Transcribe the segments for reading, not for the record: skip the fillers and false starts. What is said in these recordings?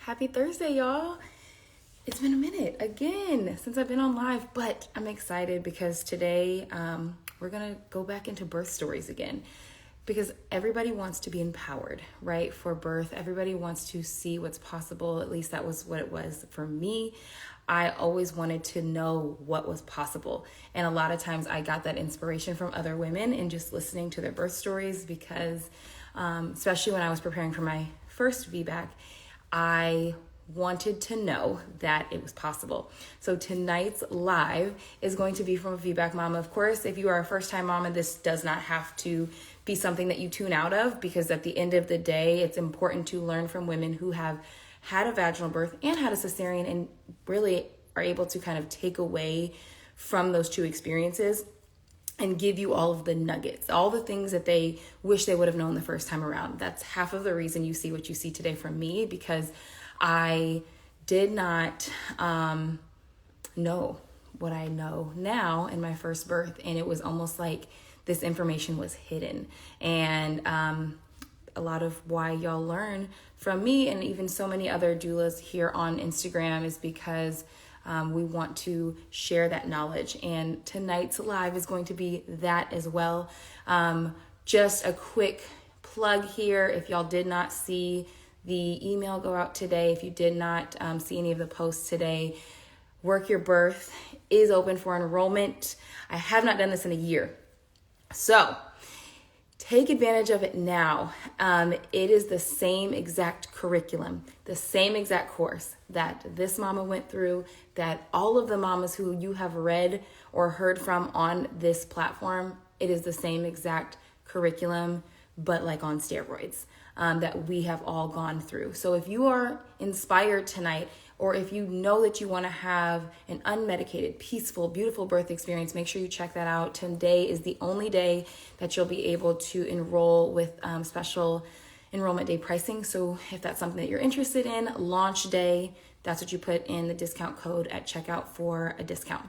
Happy Thursday, y'all. It's been a minute again since I've been on live, but I'm excited because today we're going to go back into birth stories again because everybody wants to be empowered, right? For birth, everybody wants to see what's possible. At least that was what it was for me. I always wanted to know what was possible. And a lot of times I got that inspiration from other women and just listening to their birth stories because especially when I was preparing for my first VBAC, I wanted to know that it was possible. So tonight's live is going to be from a VBAC mama. Of course, if you are a first-time mama, this does not have to be something that you tune out of, because at the end of the day, it's important to learn from women who have had a vaginal birth and had a cesarean and really are able to kind of take away from those two experiences and give you all of the nuggets, all the things that they wish they would have known the first time around. That's half of the reason you see what you see today from me, because I did not know what I know now in my first birth. And it was almost like this information was hidden. And a lot of why y'all learn from me and even so many other doulas here on Instagram is because we want to share that knowledge. And tonight's live is going to be that as well. Just a quick plug here. If y'all did not see the email go out today, if you did not see any of the posts today, Werk Your Birth is open for enrollment. I have not done this in a year, so take advantage of it now. It is the same exact curriculum, the same exact course that this mama went through, that all of the mamas who you have read or heard from on this platform, it is the same exact curriculum, but like on steroids, that we have all gone through. So if you are inspired tonight, or if you know that you want to have an unmedicated, peaceful, beautiful birth experience, make sure you check that out. Today is the only day that you'll be able to enroll with special enrollment day pricing. So if that's something that you're interested in, launch day, that's what you put in the discount code at checkout for a discount.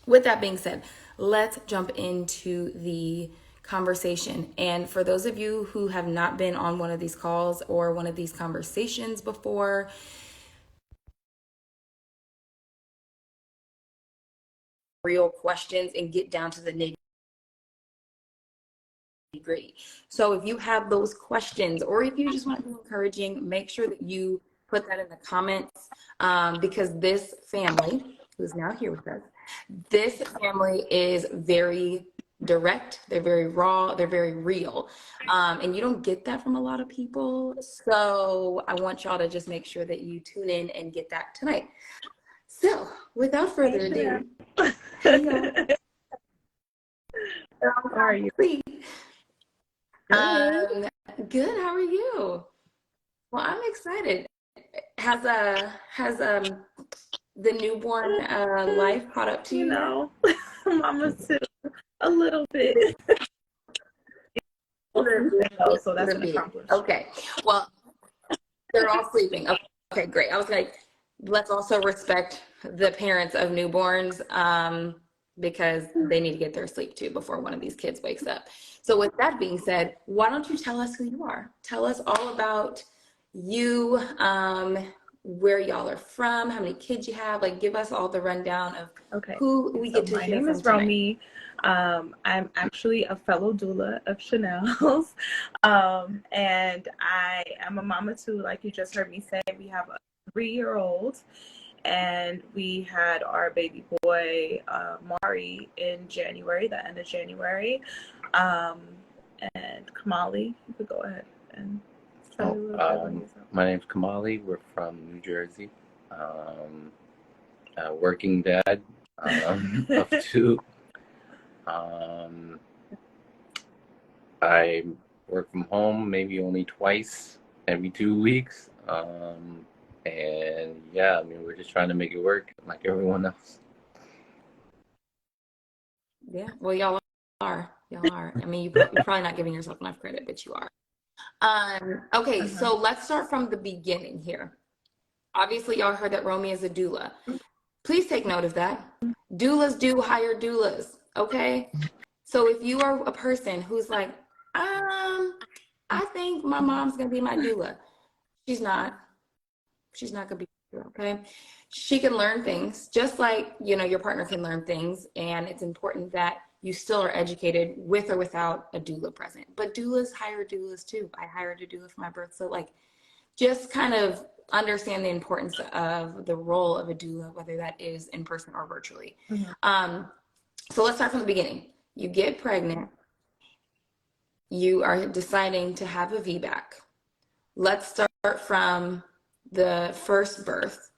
With that being said, let's jump into the conversation. And for those of you who have not been on one of these calls or one of these conversations before, real questions and get down to the nitty gritty. So if you have those questions, or if you just want to be encouraging, make sure that you put that in the comments, because this family, who's now here with us, this family is very direct, they're very raw, they're very real, and you don't get that from a lot of people. So I want y'all to just make sure that you tune in and get that tonight. So without further ado, hey y'all. How are you? Good. How are you? Well, I'm excited. Has the newborn life caught up to you? You know, Mama too, a little bit. So that's an accomplishment. Okay. Well, they're all sleeping. Okay, great. I was like, let's also respect the parents of newborns, because they need to get their sleep too before one of these kids wakes up. So with that being said, why don't you tell us who you are? Tell us all about you, where y'all are from, how many kids you have. Like, give us all the rundown of who we get to hear from. My name is Romy. I'm actually a fellow doula of Chanel's, and I am a mama too. Like you just heard me say, we have a 3-year-old. And we had our baby boy, Mari, in January, the end of January. And Kamali, you could go ahead and tell me a little bit about yourself. My name's Kamali. We're from New Jersey. Working dad of 2. I work from home maybe only twice every 2 weeks. And yeah, I mean, we're just trying to make it work like everyone else. Yeah, well, y'all are. I mean, you're probably not giving yourself enough credit, but you are. Okay, so let's start from the beginning here. Obviously, y'all heard that Romy is a doula. Please take note of that. Doulas do hire doulas, okay? So if you are a person who's like, I think my mom's gonna be my doula. She's not. She's not going to be, okay? She can learn things just like, you know, your partner can learn things. And it's important that you still are educated with or without a doula present. But doulas hire doulas too. I hired a doula for my birth. So like, just kind of understand the importance of the role of a doula, whether that is in person or virtually. So let's start from the beginning. You get pregnant. You are deciding to have a VBAC. Let's start from the first birth.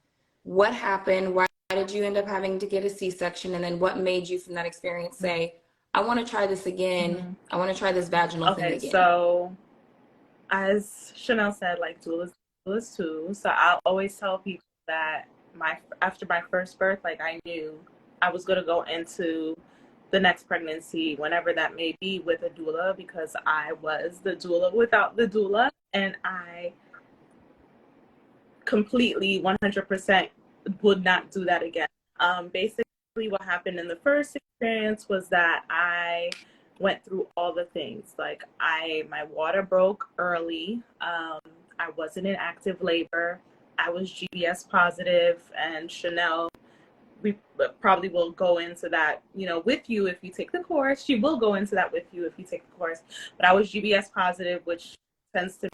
What happened? Why did you end up having to get a C-section? And then what made you from that experience say, I want to try this again. I want to try this vaginal thing again. So as Chanel said, like doulas too. So I'll always tell people that after my first birth, like I knew I was going to go into the next pregnancy, whenever that may be, with a doula, because I was the doula without the doula, and I completely 100% would not do that again. Basically what happened in the first experience was that I went through all the things. Like my water broke early. I wasn't in active labor. I was GBS positive, and Chanel, we probably will go into that, you know, with you if you take the course. She will go into that with you if you take the course. But I was GBS positive, which tends to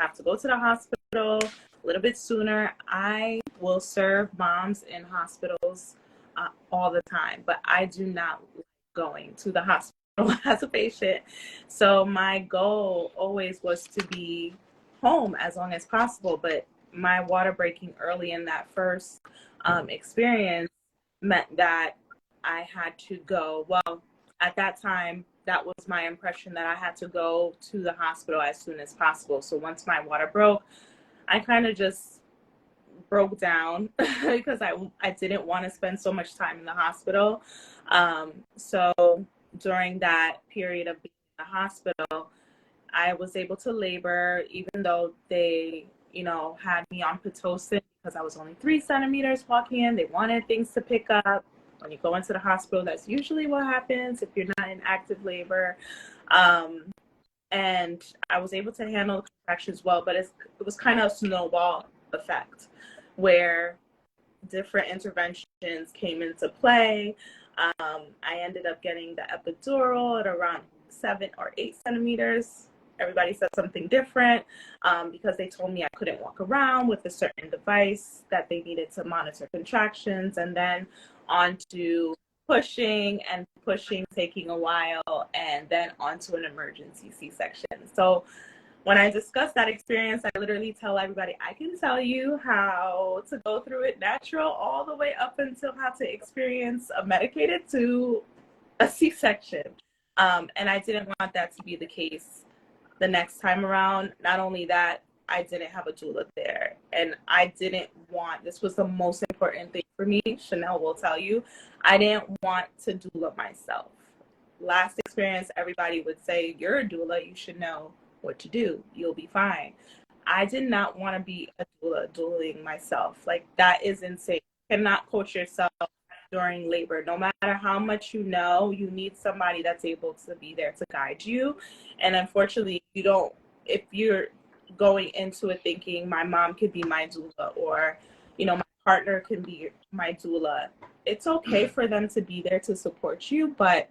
have to go to the hospital a little bit sooner. I will serve moms in hospitals all the time, but I do not like going to the hospital as a patient. So my goal always was to be home as long as possible. But my water breaking early in that first experience meant that I had to go. Well, at that time, that was my impression, that I had to go to the hospital as soon as possible. So once my water broke, I kind of just broke down because I didn't want to spend so much time in the hospital. So during that period of being in the hospital, I was able to labor, even though they, you know, had me on Pitocin because I was only 3 centimeters walking in. They wanted things to pick up. When you go into the hospital, that's usually what happens if you're not in active labor. And I was able to handle contractions well, but it was kind of a snowball effect where different interventions came into play. I ended up getting the epidural at around 7 or 8 centimeters. Everybody said something different because they told me I couldn't walk around with a certain device, that they needed to monitor contractions, and then on to pushing, taking a while, and then onto an emergency C-section. So when I discuss that experience, I literally tell everybody, I can tell you how to go through it natural all the way up until how to experience a medicated to a C-section. And I didn't want that to be the case the next time around. Not only that, I didn't have a doula there, and I didn't want, this was the most important thing for me, Chanel will tell you, I didn't want to doula myself. Last experience, everybody would say, you're a doula, you should know what to do, you'll be fine. I did not want to be a doula doulaing myself. Like, that is insane. You cannot coach yourself during labor. No matter how much you know, you need somebody that's able to be there to guide you. And unfortunately, you don't, if you're going into it thinking my mom could be my doula, or, you know, my partner can be my doula, it's okay for them to be there to support you, but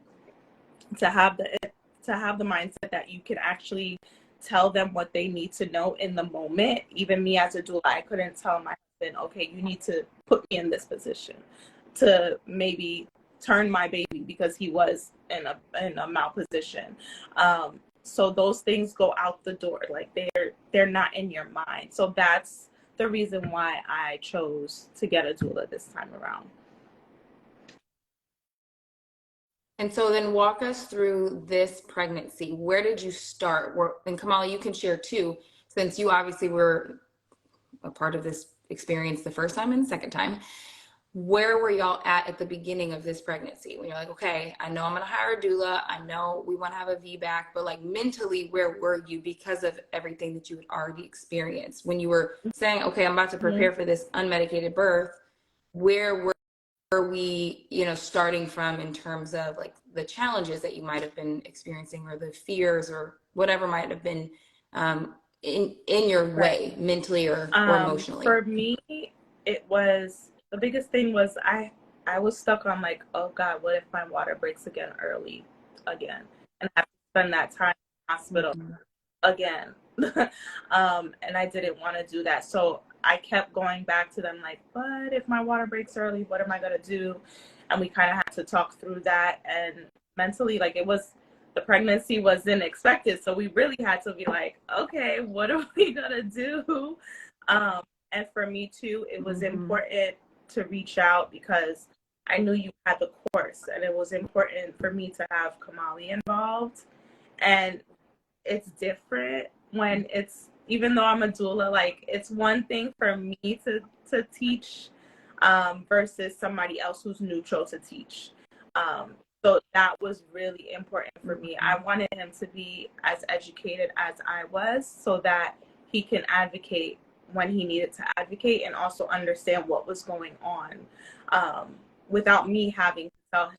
to have the mindset that you can actually tell them what they need to know in the moment. Even me as a doula, I couldn't tell my husband, okay, you need to put me in this position to maybe turn my baby, because he was in a malposition. So those things go out the door. Like, they're not in your mind. So that's the reason why I chose to get a doula this time around. And so then walk us through this pregnancy. Where did you start? And Kamala, you can share too, since you obviously were a part of this experience the first time and the second time. Where were y'all at the beginning of this pregnancy? When you're like, okay, I know I'm going to hire a doula. I know we want to have a VBAC, but like mentally, where were you because of everything that you had already experienced? When you were saying, okay, I'm about to prepare for this unmedicated birth, where were we, you know, starting from in terms of like the challenges that you might have been experiencing, or the fears, or whatever might have been in your Right. way, mentally or emotionally? For me, it was the biggest thing was I was stuck on like, oh God, what if my water breaks again early again, and I have to spend that time in the hospital again. And I didn't want to do that, so I kept going back to them like, but if my water breaks early, what am I gonna do? And we kind of had to talk through that, and mentally, like, it was, the pregnancy wasn't expected, so we really had to be like, okay, what are we gonna do? And for me too, it was important to reach out because I knew you had the course, and it was important for me to have Kamali involved. And it's different when it's, even though I'm a doula, like, it's one thing for me to teach versus somebody else who's neutral to teach. So that was really important for me. I wanted him to be as educated as I was so that he can advocate when he needed to advocate and also understand what was going on, without me having to tell him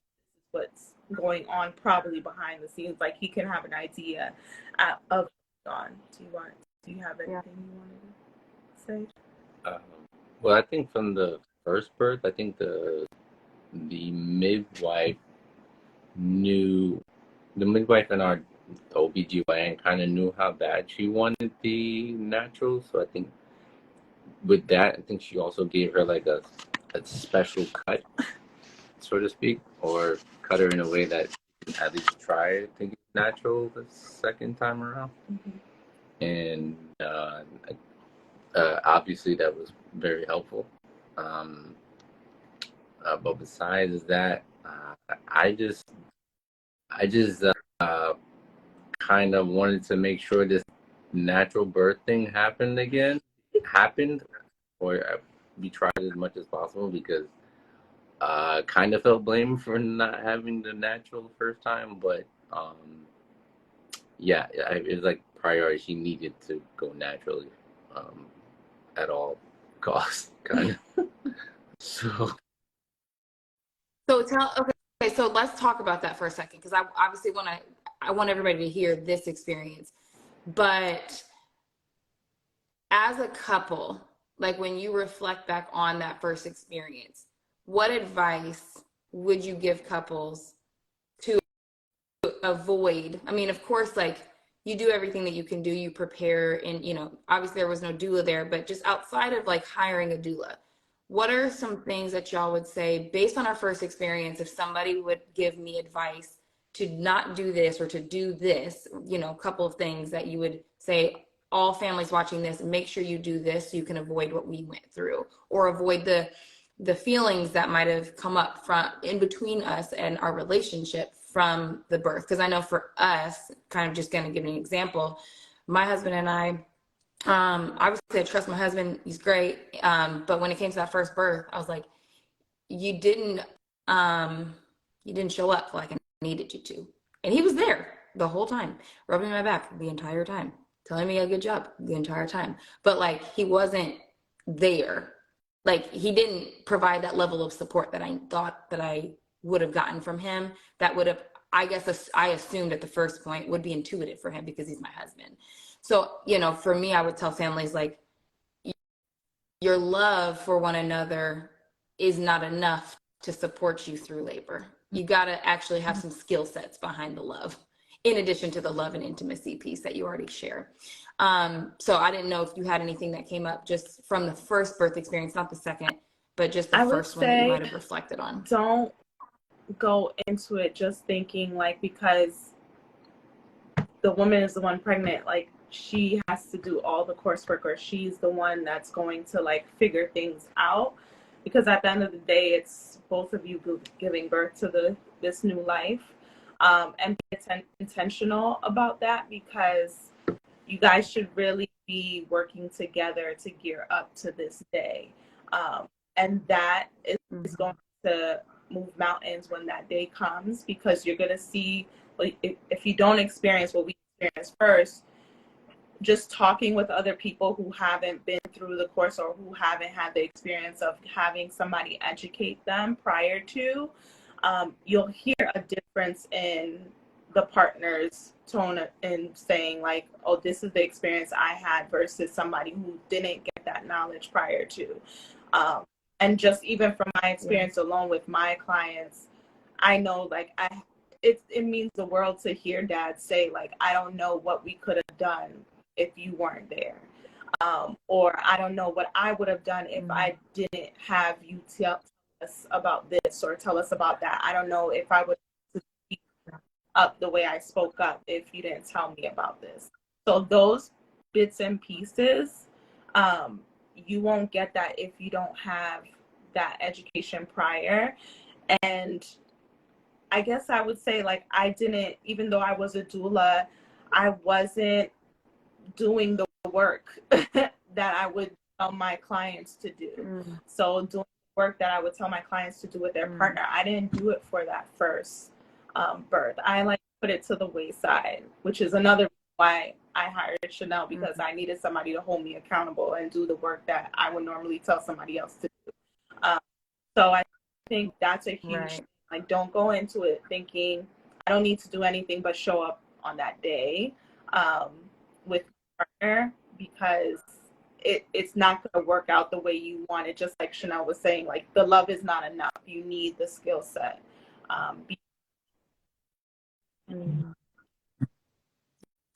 what's going on probably behind the scenes. Like, he can have an idea of what's on. Do you have anything you wanted to say? Well, I think from the first birth, I think the midwife the midwife and our OBGYN kind of knew how bad she wanted the natural. So I think with that, I think she also gave her like a special cut, so to speak, or cut her in a way that she can at least try to get natural the second time around. And obviously that was very helpful. But besides that, I just kind of wanted to make sure this natural birth thing happened, or we tried as much as possible because kind of felt blamed for not having the natural first time, but yeah, it was like priority. She needed to go naturally at all costs, kind of. So So let's talk about that for a second, because I obviously I want everybody to hear this experience. But as a couple, like, when you reflect back on that first experience, what advice would you give couples to avoid? I mean, of course, like, you do everything that you can do, you prepare, and, obviously there was no doula there, but just outside of like hiring a doula, what are some things that y'all would say based on our first experience? If somebody would give me advice to not do this or to do this, a couple of things that you would say, all families watching this, make sure you do this so you can avoid what we went through, or avoid the feelings that might have come up in between us and our relationship from the birth. Because I know for us, kind of just going to give an example, my husband and I, obviously I trust my husband, he's great. But when it came to that first birth, I was like, you didn't show up like I needed you to. And he was there the whole time, rubbing my back the entire time, telling me a good job the entire time. But like, he wasn't there. Like, he didn't provide that level of support that I thought that I would have gotten from him. That would have, I guess I assumed at the first point, would be intuitive for him because he's my husband. So, for me, I would tell families, like, your love for one another is not enough to support you through labor. You got to actually have some skill sets behind the love, in addition to the love and intimacy piece that you already share. So I didn't know if you had anything that came up just from the first birth experience, not the second, but just the first one that you might have reflected on. Don't go into it just thinking like, because the woman is the one pregnant, like, she has to do all the coursework, or she's the one that's going to like figure things out. Because at the end of the day, it's both of you giving birth to this new life, and be intentional about that, because you guys should really be working together to gear up to this day, and that is going to move mountains when that day comes, because you're going to see, like, if you don't experience what we experienced first, just talking with other people who haven't been through the course or who haven't had the experience of having somebody educate them prior to, you'll hear a difference in the partner's tone and saying like, oh, this is the experience I had versus somebody who didn't get that knowledge prior to. And just even from my experience alone with my clients, I know like it means the world to hear dad say like, I don't know what we could have done if you weren't there. Or I don't know what I would have done if I didn't have you tell us about this or tell us about that. I don't know if I would speak up the way I spoke up if you didn't tell me about this. So those bits and pieces, you won't get that if you don't have that education prior. And I guess I would say like I didn't, even though I was a doula, I wasn't doing the work that I would tell my clients to do. So doing work that I would tell my clients to do with their partner, I didn't do it for that first birth. I like put it to the wayside, which is another why I hired Chanel, because I needed somebody to hold me accountable and do the work that I would normally tell somebody else to do. So I think that's a huge thing. Like, don't go into it thinking I don't need to do anything but show up on that day with your partner, because it's not going to work out the way you want it. Just like Chanel was saying, like the love is not enough. You need the skill set.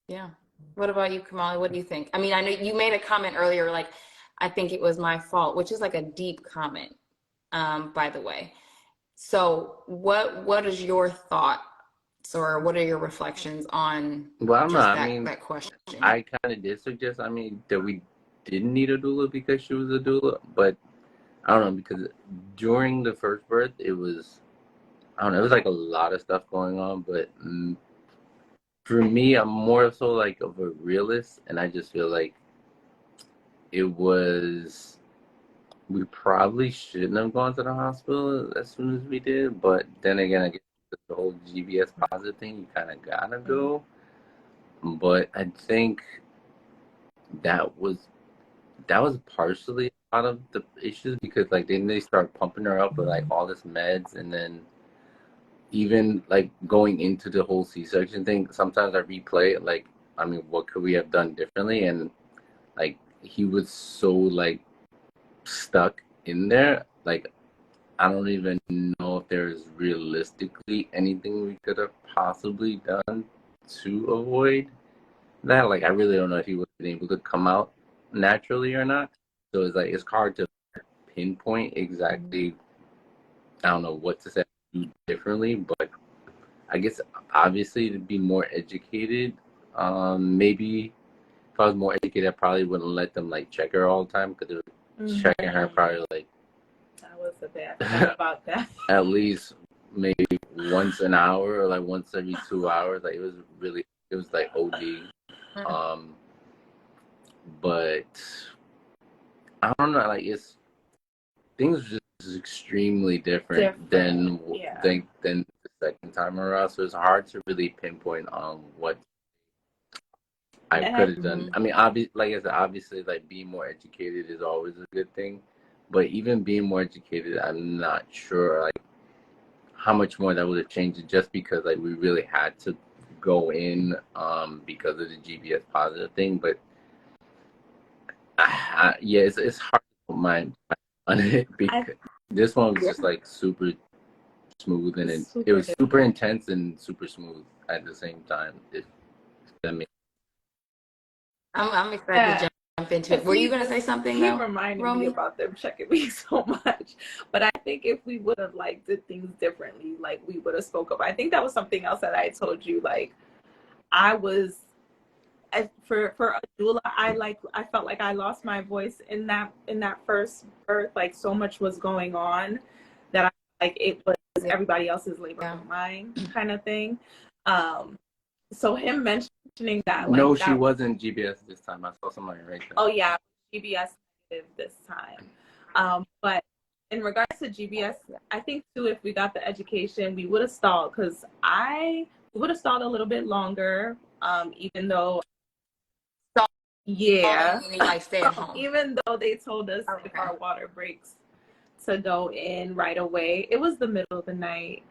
Yeah. What about you, Kamali? What do you think? I mean, I know you made a comment earlier, like, I think it was my fault, which is like a deep comment, by the way. So what is your thoughts, or what are your reflections on that question? I kind of did suggest, that we didn't need a doula because she was a doula, but I don't know, because during the first birth, it was like a lot of stuff going on, but for me, I'm more so like of a realist, and I just feel like we probably shouldn't have gone to the hospital as soon as we did, but then again, I guess the whole GBS positive thing, you kind of gotta go. But I think that was partially a lot of the issues, because like then they start pumping her up with like all this meds, and then even like going into the whole C-section thing, sometimes I replay it like, what could we have done differently? And like he was so like stuck in there, like I don't even know if there's realistically anything we could have possibly done to avoid that. Like I really don't know if he would have been able to come out naturally or not. So it's like it's hard to pinpoint exactly. I don't know what to say do differently, but I guess obviously to be more educated. Maybe if I was more educated, I probably wouldn't let them like check her all the time, because checking her probably like, that was the bad thing about that. At least maybe once an hour, or like once every 2 hours. Like it was like OD. But I don't know, like things are just extremely different than the second time around. So it's hard to really pinpoint on what I could have done. Like I said, obviously, like being more educated is always a good thing. But even being more educated, I'm not sure like how much more that would have changed it, just because like we really had to go in because of the GBS positive thing. But it's hard to put my on it, because this one was just like super smooth, and it was super intense and super smooth at the same time. If that makes I'm excited to jump into it. Were you going to say something? Keep reminding me about them checking me so much. But I think if we would have like did things differently, like we would have spoke up. I think that was something else that I told you. Like for a doula, I felt like I lost my voice in that first birth. Like so much was going on that I like it was everybody else's labor but mine kind of thing. So him mentioning that, like, no, she wasn't GBS this time. I saw somebody right there. Oh yeah, GBS negative this time. But in regards to GBS, I think too, if we got the education, we would have stalled, because we would have stalled a little bit longer. Even though, like stay at home. Even though they told us if our water breaks to go in right away, it was the middle of the night.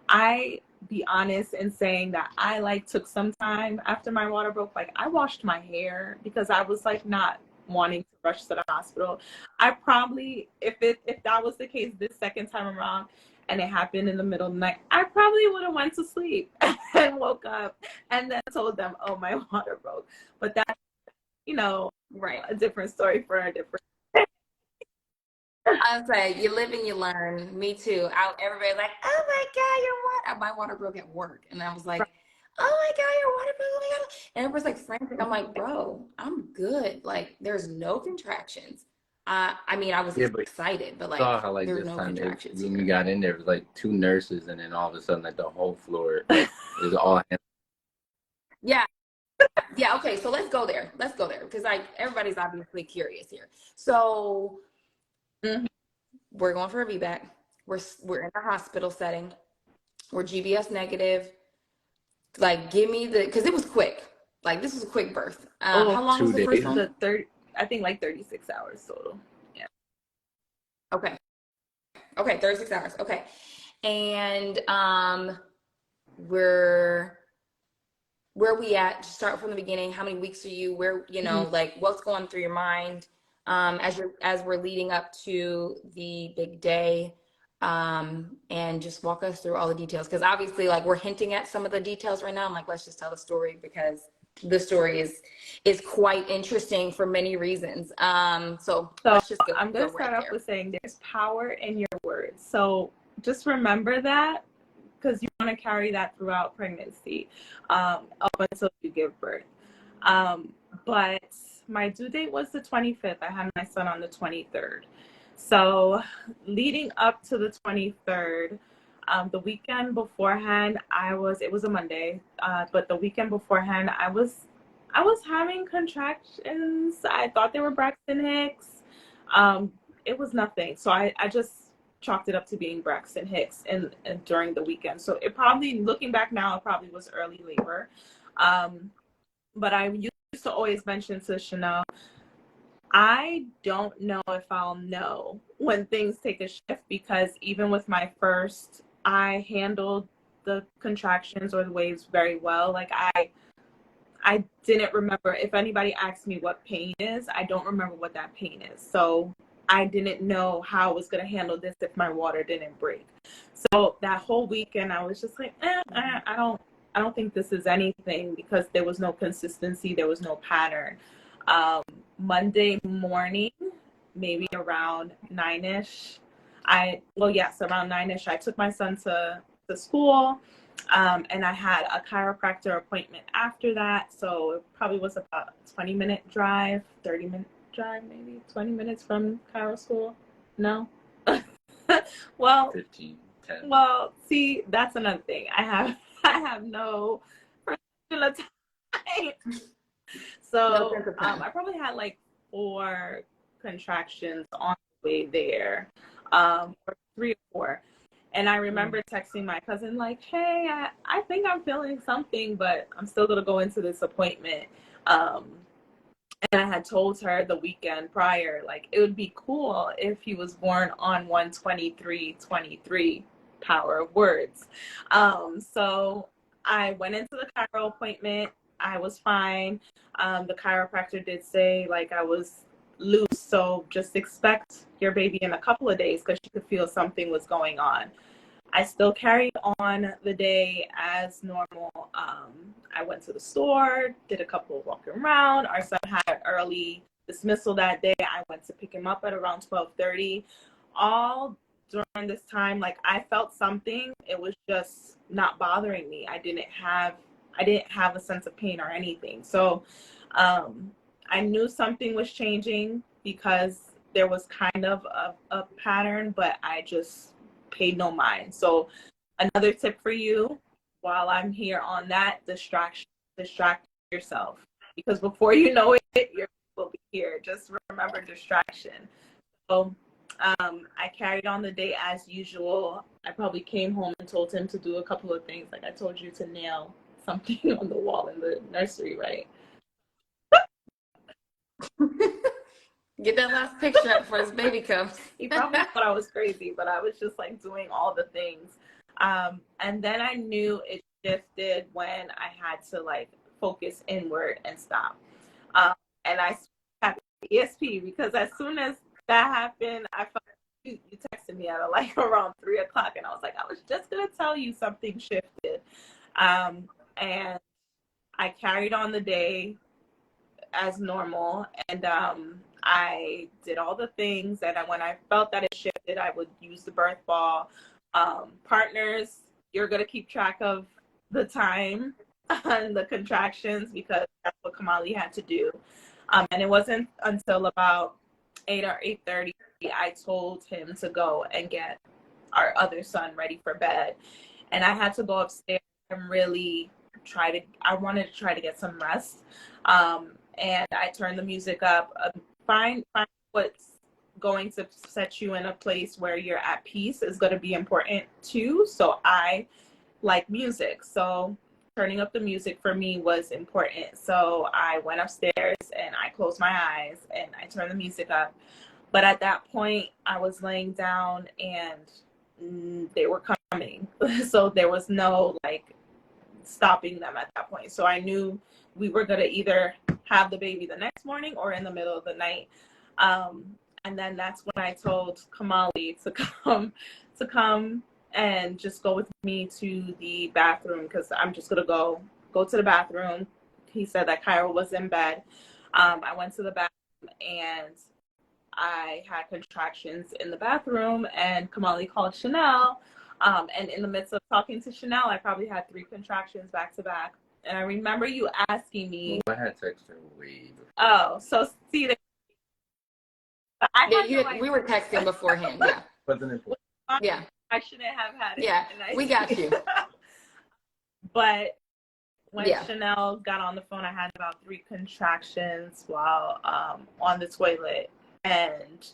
I be honest in saying that I like took some time after my water broke. Like I washed my hair because I was like not wanting to rush to the hospital. I probably, if that was the case this second time around and it happened in the middle of the night, I probably would have went to sleep and woke up and then told them, oh, my water broke. But that's, you know, Right. a different story for a different. I was like, you live and you learn. Me too. Everybody's like, oh my God, my water broke at work. And I was like, oh my God, your water broke. Oh my God. And everybody's like frantic. I'm like, bro, I'm good. Like, there's no contractions. I mean, I was excited, but like, saw how like there's this no time contractions. when we got in there, it was like 2 nurses, and then all of a sudden, like the whole floor, like, it was all hands. Yeah. Yeah. Okay. So let's go there. Let's go there because like everybody's obviously curious here. So we're going for a VBAC. We're in a hospital setting. We're GBS negative. Like, give me because it was quick. Like, this was a quick birth. How long was the first one? I think like 36 hours total. Yeah. Okay. Okay, 36 hours. Okay. And where we at? Just start from the beginning. How many weeks are you? Where, like what's going through your mind as we're leading up to the big day? And just walk us through all the details, because obviously like we're hinting at some of the details right now. I'm like, let's just tell the story because the story is quite interesting for many reasons. So let's just go. I'm going to start off with saying there's power in your words. So just remember that, because you want to carry that throughout pregnancy, up until you give birth. But my due date was the 25th. I had my son on the 23rd. So leading up to the 23rd, the weekend beforehand, it was a Monday, but the weekend beforehand, I was having contractions. I thought they were Braxton Hicks. It was nothing. So I just chalked it up to being Braxton Hicks and during the weekend. So it probably, looking back now, it probably was early labor. But I used to always mention to Chanel, I don't know if I'll know when things take a shift, because even with my first, I handled the contractions or the waves very well. Like I didn't remember, if anybody asked me what pain is, I don't remember what that pain is. So I didn't know how I was going to handle this if my water didn't break. So that whole weekend, I was just like, I don't think this is anything, because there was no consistency. There was no pattern. Monday morning, maybe around 9-ish, around 9-ish, I took my son to school, and I had a chiropractor appointment after that. So it probably was about a 20-minute drive, 30-minute drive, maybe 20 minutes from chiro school. No? Well, 15, 10. Well, see, that's another thing. I have no perception of time. So I probably had like 4 contractions on the way there, or 3 or 4. And I remember texting my cousin like, hey, I think I'm feeling something, but I'm still going to go into this appointment. And I had told her the weekend prior, like, it would be cool if he was born on 1/23/23, power of words. So I went into the chiro appointment. I was fine. The chiropractor did say like I was loose, so just expect your baby in a couple of days, because she could feel something was going on. I still carried on the day as normal. I went to the store, did a couple of walking around. Our son had early dismissal that day. I went to pick him up at around 12:30. All during this time, like, I felt something. It was just not bothering me. I didn't have a sense of pain or anything. So I knew something was changing because there was kind of a pattern, but I just paid no mind. So another tip for you, while I'm here on that, distract yourself, because before you know it, your will be here. Just remember distraction. So I carried on the day as usual. I probably came home and told him to do a couple of things. Like I told you to nail something on the wall in the nursery, right? Get that last picture up before this baby comes. He probably thought I was crazy, but I was just like doing all the things. And then I knew it shifted when I had to like focus inward and stop. And I had ESP because as soon as that happened, I felt you texted me at like around 3 o'clock, and I was like, I was just gonna tell you something shifted. And I carried on the day as normal, and I did all the things. And when I felt that it shifted, I would use the birth ball. Partners, you're gonna keep track of the time and the contractions because that's what Kamali had to do. And it wasn't until about 8 or 8:30 I told him to go and get our other son ready for bed, and I had to go upstairs and really I wanted to try to get some rest. And I turned the music up. Find what's going to set you in a place where you're at peace is going to be important too. So I like music, so turning up the music for me was important. So I went upstairs and I closed my eyes and I turned the music up. But at that point, I was laying down and they were coming. So there was no like stopping them at that point. So I knew we were going to either have the baby the next morning or in the middle of the night. And then that's when I told Kamali to come and just go with me to the bathroom because I'm just going to go to the bathroom. He said that Cairo was in bed. I went to the bathroom and I had contractions in the bathroom, and Kamali called Chanel. And in the midst of talking to Chanel, I probably had 3 contractions back to back. And I remember you asking me. Well, I had text her way before. Oh, so see that. We were texting beforehand. Yeah. Wasn't important. Yeah. I shouldn't have had it. Yeah, we got you. But when Chanel got on the phone, I had about 3 contractions while on the toilet. And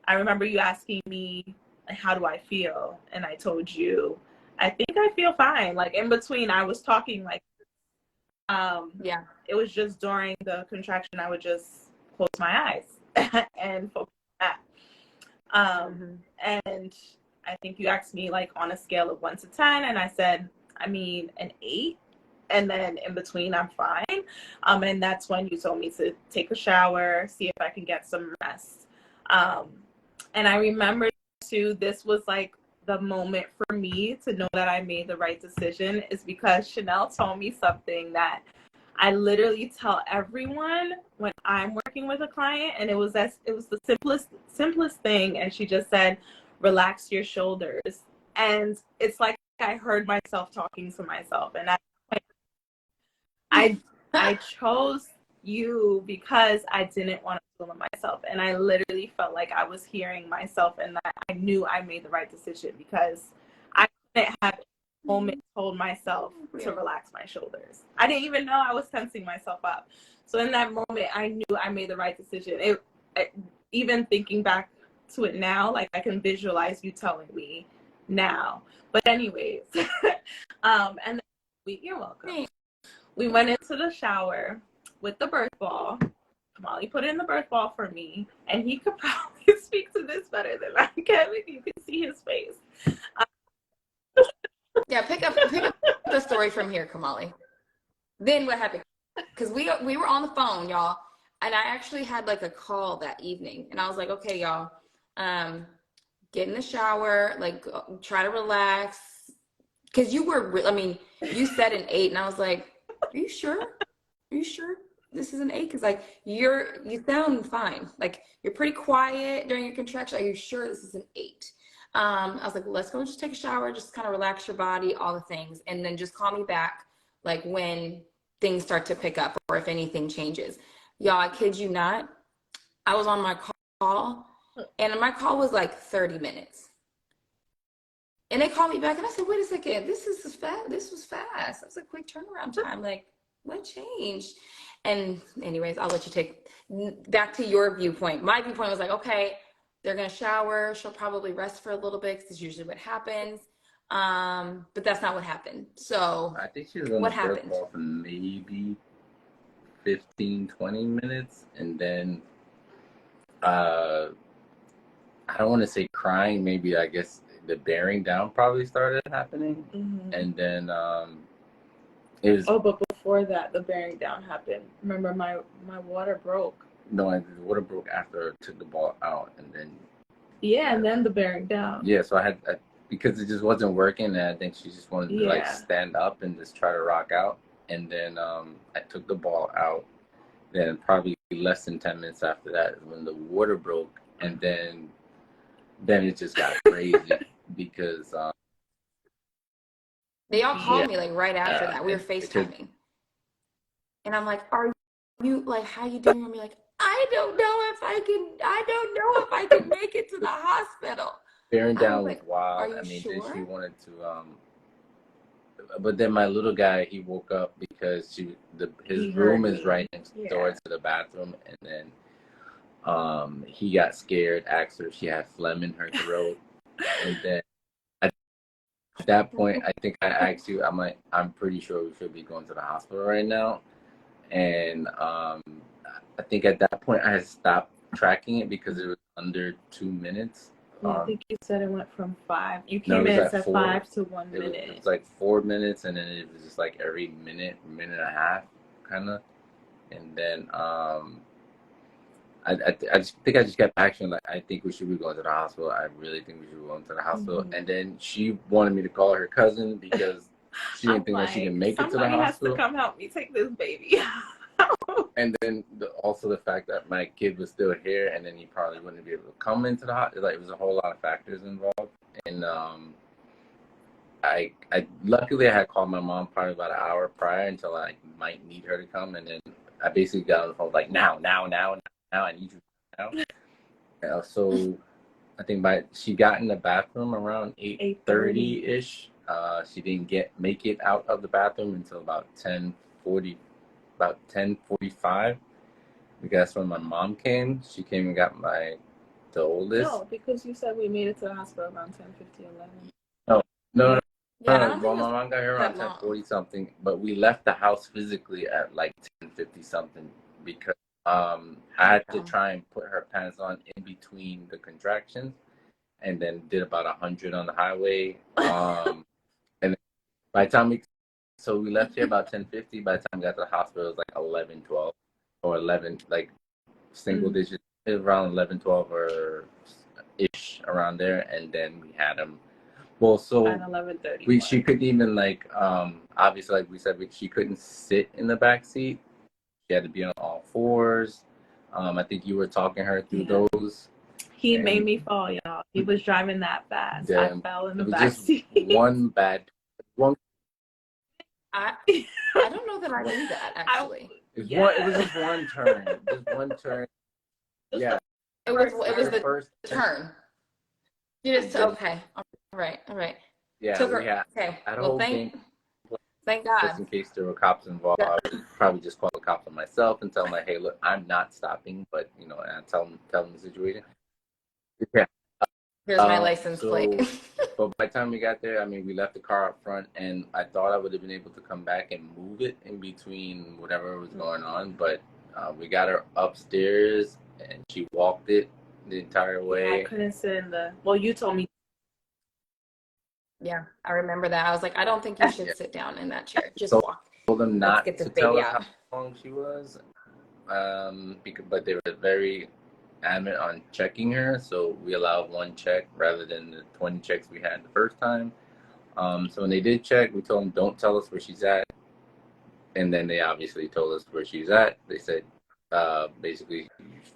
I remember you asking me, how do I feel? And I told you, I think I feel fine. Like in between, I was talking like, it was just during the contraction, I would just close my eyes and focus on that. And I think you asked me like on a scale of 1 to 10, and I said, I mean, an 8. And then in between, I'm fine. And that's when you told me to take a shower, see if I can get some rest. And I remember too, this was like the moment for me to know that I made the right decision is because Chanel told me something that I literally tell everyone when I'm working with a client, and it was the simplest thing. And she just said, relax your shoulders. And it's like I heard myself talking to myself, and I chose you because I didn't want to limit myself, and I literally felt like I was hearing myself, and that I knew I made the right decision because I couldn't have a moment told myself to relax my shoulders. I didn't even know I was tensing myself up. So in that moment, I knew I made the right decision. Even thinking back to it now, like I can visualize you telling me now. But anyways, and then you're welcome. We went into the shower with the birth ball. Kamali put in the birth ball for me, and he could probably speak to this better than I can if you can see his face. Yeah, pick up the story from here, Kamali. Then what happened? Because we were on the phone, y'all, and I actually had like a call that evening, and I was like, okay, y'all, get in the shower, like try to relax, because you you said an 8, and I was like, are you sure? Are you sure this is an 8? Because like you sound fine. Like you're pretty quiet during your contraction. Are you sure this is an 8? I was like, well, let's go just take a shower, just kind of relax your body, all the things, and then just call me back like when things start to pick up or if anything changes. Y'all, I kid you not, I was on my call, and my call was like 30 minutes. And they called me back, and I said, wait a second, this was fast. That was a quick turnaround time. Like, what changed? And anyways, I'll let you take back to your viewpoint. My viewpoint was like, okay, they're going to shower. She'll probably rest for a little bit because that's usually what happens. But that's not what happened. So I think she was on the birth ball for maybe 15, 20 minutes. And then I don't want to say crying. Maybe I guess the bearing down probably started happening, and then it was. Oh, but before that, the bearing down happened. Remember, my water broke. No, the water broke after I took the ball out, and then. Yeah, and then the bearing down. Yeah, so because it just wasn't working, and I think she just wanted to like stand up and just try to rock out, and then I took the ball out. Then probably less than 10 minutes after that is when the water broke, and then it just got crazy because they all called me like right after that. We were FaceTiming, and I'm like, "Are you like how you doing?" I'm like, I don't know if I can make it to the hospital. Bearing down was wild. I mean, then she wanted to but then my little guy, he woke up because his room is right next door to the bathroom, and then he got scared, asked her if she had phlegm in her throat, and then at that point I think I asked you, I'm like, I'm pretty sure we should be going to the hospital right now, and I think at that point I had stopped tracking it because it was under 2 minutes. I think you said it went from 5. You came in and said 5 to 1 minute. It was like 4 minutes, and then it was just like every minute and a half, kind of. And then I just think I just kept action like, I think we should be going to the hospital. I really think we should be going to the hospital. And then she wanted me to call her cousin because she didn't think that she could make it to the hospital. Somebody has to come help me take this baby. And then also the fact that my kid was still here, and then he probably wouldn't be able to come into the hospital. Like, it was a whole lot of factors involved. And I luckily I had called my mom probably about an hour prior until I might need her to come, and then I basically got on the phone like, now, I need you now. So I think she got in the bathroom around 8:30 ish. She didn't make it out of the bathroom until about 10:45. Because that's when my mom came. She came and got the oldest. No, because you said we made it to the hospital around 10:50, 11. No. Yeah, well, my mom got here around 10:40 something, but we left the house physically at like 10:50 something because I had to try and put her pants on in between the contractions, and then did about 100 on the highway. And by the time we left here about 10:50. By the time we got to the hospital, it was like 11, 12, or 11, like single digits, around 11, 12 or ish around there. And then we had him. Well, so at 11:30. She couldn't even obviously, like we said, she couldn't sit in the back seat. She had to be on all fours. I think you were talking her through those. He made me fall, y'all. He was driving that fast. I fell in the back seat. I don't know that I knew that, actually. It was just one turn. Just one turn. Yeah. It was the first turn. You just okay. All right. Yeah. Okay. Well, thank God. Just in case there were cops involved, I would probably just call the cops on myself and tell them like, hey, look, I'm not stopping, but and I tell them the situation. Yeah. Here's my license plate. But by the time we got there, I mean, we left the car up front, and I thought I would have been able to come back and move it in between whatever was going on. But we got her upstairs, and she walked it the entire way. I couldn't sit in well, you told me. Yeah, I remember that. I was like, I don't think you should sit down in that chair. Just walk. I told them not to tell us how long she was, but they were very adamant on checking her, so we allowed 1 check rather than the 20 checks we had the first time. So when they did check, we told them don't tell us where she's at, and then they obviously told us where she's at. They said basically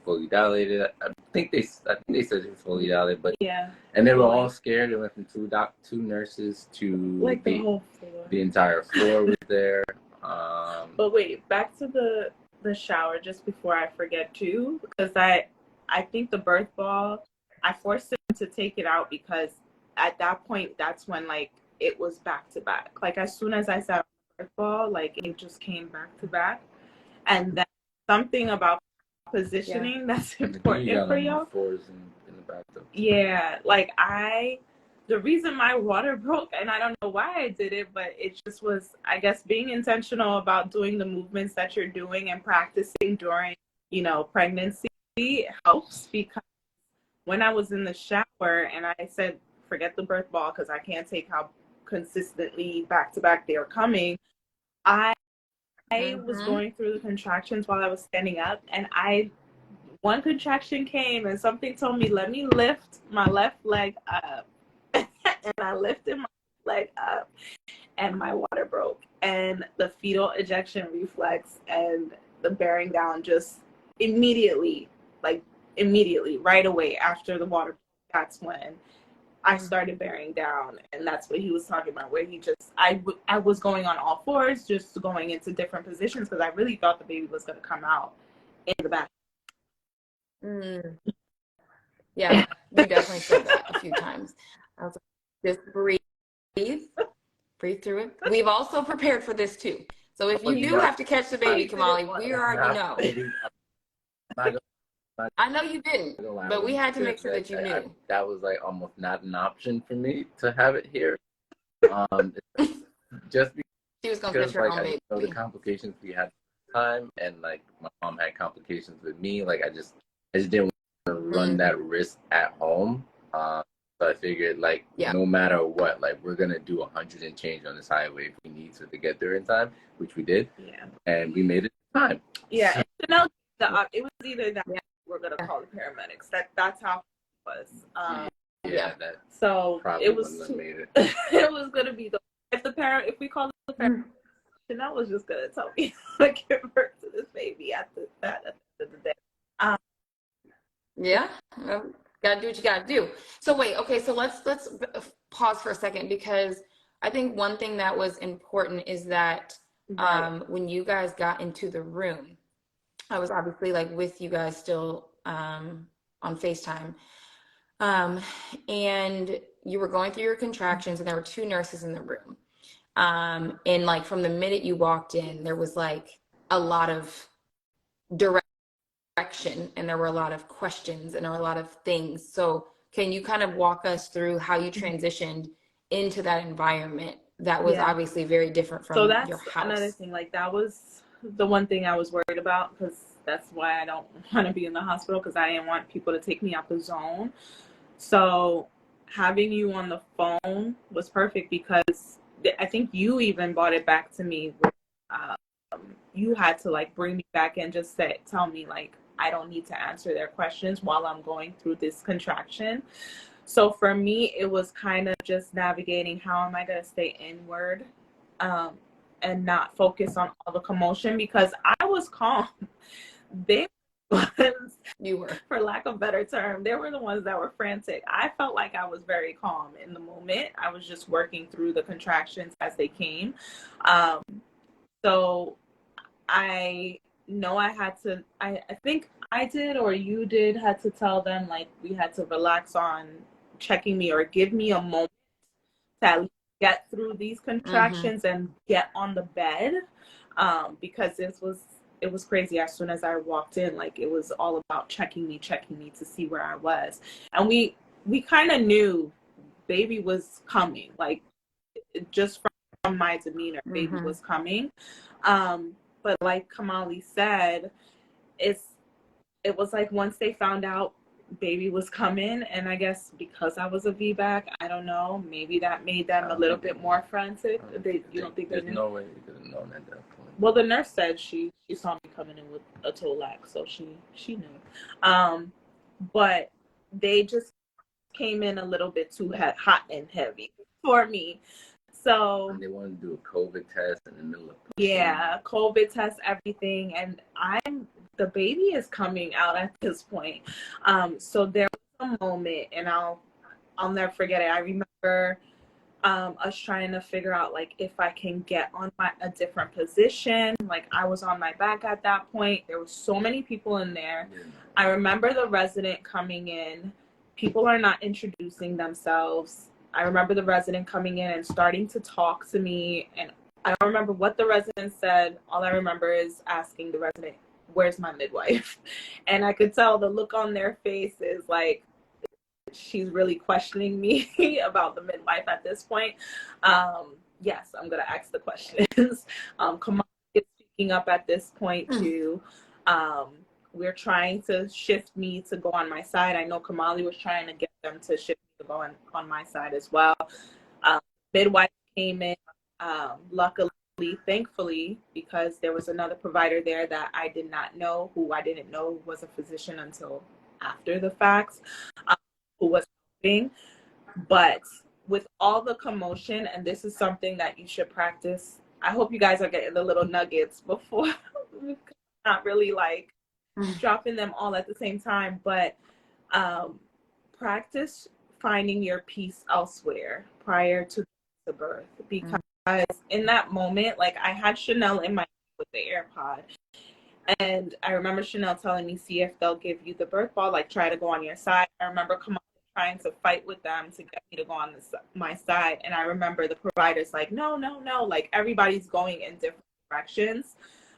fully dilated. I think they said it was fully dilated, but and they were all scared. They went from two nurses to like the whole floor. The entire floor was there. But wait, back to the shower just before I forget too, because I think the birth ball, I forced him to take it out because at that point, that's when like it was back to back. Like as soon as I sat on the birth ball, like it just came back to back. And then something about positioning that's important for y'all. In the bathtub. Yeah, like the reason my water broke, and I don't know why I did it, but it just was, I guess, being intentional about doing the movements that you're doing and practicing during, pregnancy helps, because when I was in the shower and I said forget the birth ball because I can't take how consistently back to back they were coming. I was going through the contractions while I was standing up, and one contraction came and something told me, let me lift my left leg up. And I lifted my leg up and my water broke, and the fetal ejection reflex and the bearing down just immediately, right away after the water, that's when I started bearing down. And that's what he was talking about, where I was going on all fours, just going into different positions because I really thought the baby was going to come out in the back. Yeah, you definitely said that a few times. I was like, just breathe through it. We've also prepared for this too. So if you do have to catch the baby, Kamali, we already know. I know you didn't, but we had to make sure that you knew. That was like almost not an option for me to have it here. Just she was gonna catch her own baby. I know the complications we had at the time, and like my mom had complications with me. Like I just didn't want to run that risk at home. So I figured, like, no matter what, like, we're going to do 100 and change on this highway if we need to get there in time, which we did. Yeah. And we made it in time. Yeah. It was either that we're going to call the paramedics. That's how it was. So it was, it was going to be, if we call the paramedics, Chanel was just going to tell me to give birth to this baby at the end of the day. Yeah. Gotta do what you gotta do. So wait, okay, so let's pause for a second, because I think one thing that was important is that when you guys got into the room, I was obviously like with you guys still on FaceTime, and you were going through your contractions, and there were 2 nurses in the room, and like from the minute you walked in, there was like a lot of direction, and there were a lot of questions, and there were a lot of things. So can you kind of walk us through how you transitioned into that environment that was obviously very different from your house? Another thing, like that was the one thing I was worried about, because that's why I don't want to be in the hospital, because I didn't want people to take me out the zone. So having you on the phone was perfect, because I think you even brought it back to me. You had to like bring me back and just tell me like, I don't need to answer their questions while I'm going through this contraction. So for me, it was kind of just navigating, how am I going to stay inward and not focus on all the commotion, because I was calm. They you were, for lack of a better term, they were the ones that were frantic. I felt like I was very calm in the moment. I was just working through the contractions as they came. So I know I had to, I think I did, or you did, had to tell them like we had to relax on checking me, or give me a moment to at least get through these contractions and get on the bed, because it was crazy. As soon as I walked in, like it was all about checking me to see where I was. And we kind of knew baby was coming, like just from my demeanor, baby was coming. But like Kamali said, it was like once they found out baby was coming, and I guess because I was a VBAC, I don't know, maybe that made them a little bit more frantic. You don't think they knew? There's no way you could have known at that point. Well, the nurse said she saw me coming in with a toe lag, so she knew. But they just came in a little bit too hot and heavy for me. So and they wanted to do a COVID test in the middle of COVID test, everything, and the baby is coming out at this point. So there was a moment, and I'll never forget it. I remember us trying to figure out like if I can get on a different position. Like I was on my back at that point. There were so many people in there. I remember the resident coming in. People are not introducing themselves. I remember the resident coming in and starting to talk to me, and I don't remember what the resident said. All I remember is asking the resident, "Where's my midwife?" And I could tell the look on their faces, like she's really questioning me about the midwife at this point. Yes, I'm gonna ask the questions. Kamali is speaking up at this point too. We're trying to shift me to go on my side. I know Kamali was trying to get them to shift me to go on my side as well. Midwife came in, luckily, thankfully, because there was another provider there that I did not know, who I didn't know was a physician until after the facts, who was helping. But with all the commotion, and this is something that you should practice, I hope you guys are getting the little nuggets before, not really like dropping them all at the same time, but practice finding your peace elsewhere prior to the birth, because in that moment, like I had Chanel in my with the AirPod, and I remember Chanel telling me, see if they'll give you the birth ball, like try to go on your side. I remember trying to fight with them to get me to go on my side, and I remember the providers like, no, like everybody's going in different directions.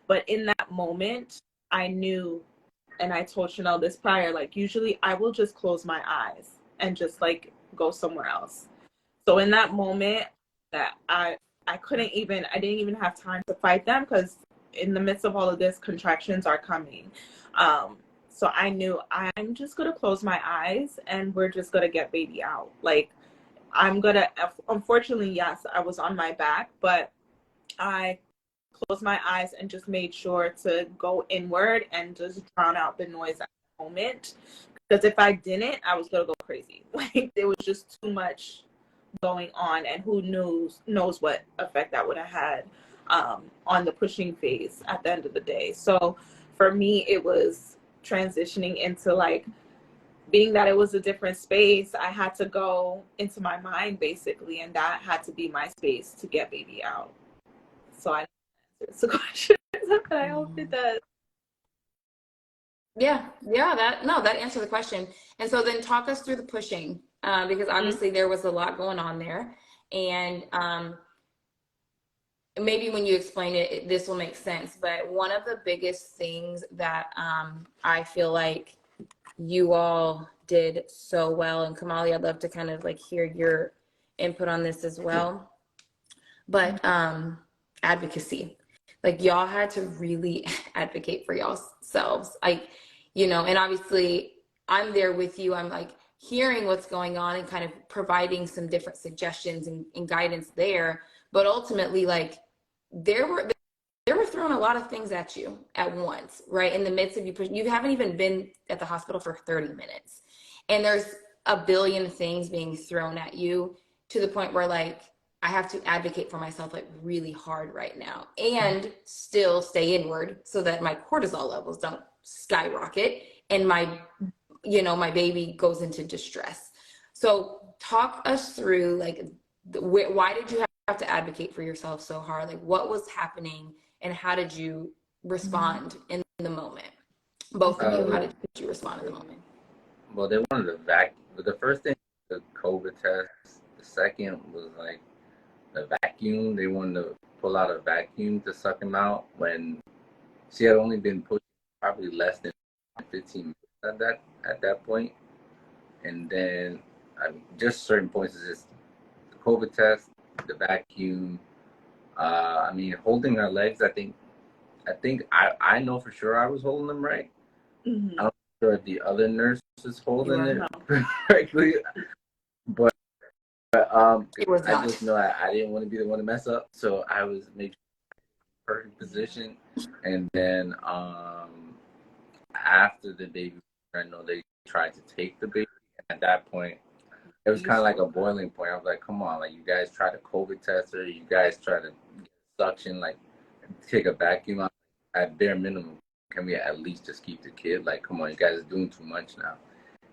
But in that moment, I knew, and I told Chanel this prior, like usually I will just close my eyes and just like go somewhere else. So in that moment, that I didn't even have time to fight them, because in the midst of all of this, contractions are coming. So I knew I'm just going to close my eyes and we're just going to get baby out. Like unfortunately, yes, I was on my back, but I closed my eyes and just made sure to go inward and just drown out the noise at the moment. Because if I didn't, I was going to go crazy. Like there was just too much going on, and who knows what effect that would have had on the pushing phase at the end of the day. So for me, it was transitioning into like, being that it was a different space, I had to go into my mind basically, and that had to be my space to get baby out. So I answered the question, but I hope it does. Yeah, that answered the question. And so then talk us through the pushing, because obviously there was a lot going on there. And maybe when you explain it, this will make sense. But one of the biggest things that I feel like you all did so well, and Kamali, I'd love to kind of like hear your input on this as well. But advocacy, like y'all had to really advocate for yourselves, like, you know, and obviously I'm there with you. I'm like hearing what's going on and kind of providing some different suggestions and guidance there. But ultimately, like there were thrown a lot of things at you at once, right? In the midst of you haven't even been at the hospital for 30 minutes. And there's a billion things being thrown at you, to the point where like, I have to advocate for myself like really hard right now, and still stay inward so that my cortisol levels don't skyrocket and my baby goes into distress. So talk us through like, why did you have to advocate for yourself so hard? Like what was happening and how did you respond in the moment? Both of you, how did you respond in the moment? Well, they wanted to vacuum. The first thing, the COVID test. The second was like the vacuum. They wanted to pull out a vacuum to suck him out when she had only been pushing probably less than 15 minutes at that point. And then just certain points is just the COVID test, the vacuum. Holding her legs. I think I know for sure I was holding them right. I'm not sure if the other nurse was holding it correctly, but It was I just know I didn't want to be the one to mess up, so I was making perfect position. And then after the baby, I know they tried to take the baby. At that point, it was kind of like a boiling point. I was like, come on, like you guys try to COVID test her, you guys try to get suction, like take a vacuum out. At bare minimum, can we at least just keep the kid? Like, come on, you guys are doing too much now.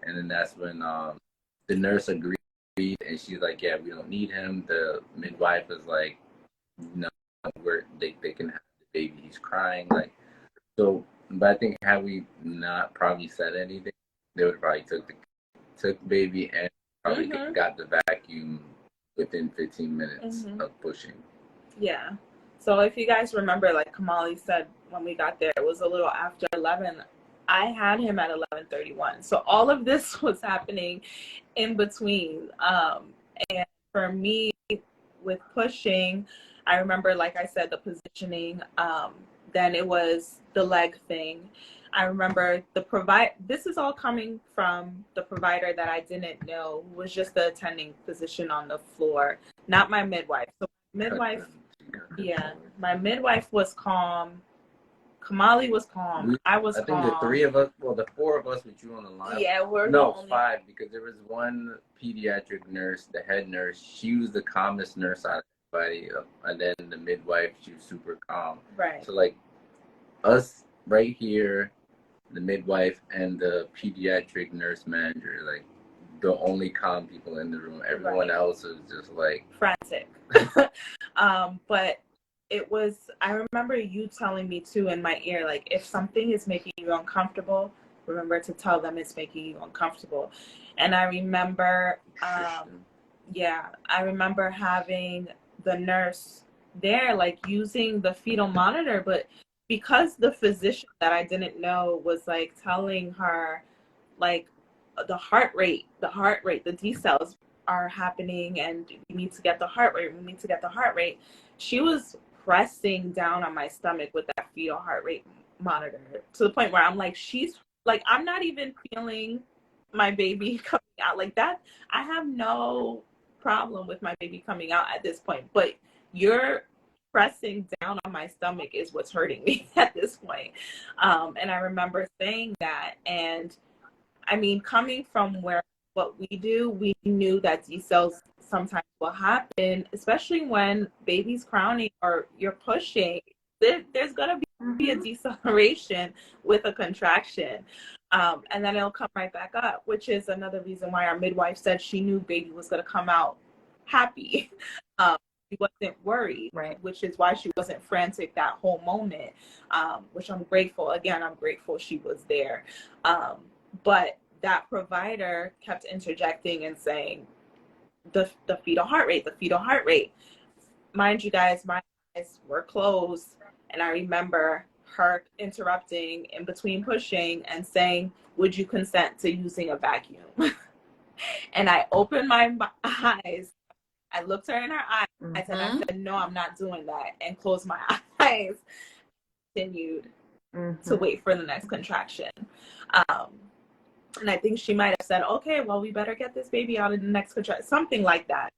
And then that's when the nurse agreed, and she's like, yeah, we don't need him. The midwife is like, no, they can have the baby. He's crying. Like, so, but I think had we not probably said anything, they would probably took the baby and probably got the vacuum within 15 minutes of pushing. Yeah. So if you guys remember, like Kamali said, when we got there, it was a little after 11. I had him at 11:31. So all of this was happening in between. And for me, with pushing, I remember, like I said, the positioning. Then it was the leg thing. I remember this is all coming from the provider that I didn't know was just the attending physician on the floor, not my midwife. So midwife, yeah, my midwife was calm. Kamali was calm. I was calm. I think the three of us, well, the four of us with you on the line. Yeah, we're no, the only... five, because there was one pediatric nurse, the head nurse. She was the calmest nurse out of everybody, and then the midwife, she was super calm. Right. So like us right here, the midwife and the pediatric nurse manager, like the only calm people in the room. Everyone else was just like frantic. But it was, I remember you telling me too in my ear, like, if something is making you uncomfortable, remember to tell them it's making you uncomfortable. And I remember, I remember having the nurse there, like, using the fetal monitor, but because the physician that I didn't know was like telling her, like, the heart rate, the D cells are happening and we need to get the heart rate. She was pressing down on my stomach with that fetal heart rate monitor to the point where I'm like, she's like, I'm not even feeling my baby coming out like that. I have no problem with my baby coming out at this point, but you're pressing down on my stomach is what's hurting me at this point. And I remember saying that, and I mean, coming from what we do, we knew that D cells sometimes will happen, especially when baby's crowning or you're pushing. There's gonna be a deceleration with a contraction, and then it'll come right back up, which is another reason why our midwife said she knew baby was gonna come out happy. She wasn't worried, right? Which is why she wasn't frantic that whole moment, which I'm grateful. Again, I'm grateful she was there. But that provider kept interjecting and saying, the fetal heart rate. Mind you guys, my eyes were closed. And I remember her interrupting in between pushing and saying, would you consent to using a vacuum? And I opened my eyes. I looked her in her eyes and I said, no, I'm not doing that. And closed my eyes. Continued to wait for the next contraction. And I think she might have said, okay, well, we better get this baby out in the next contraction. Something like that.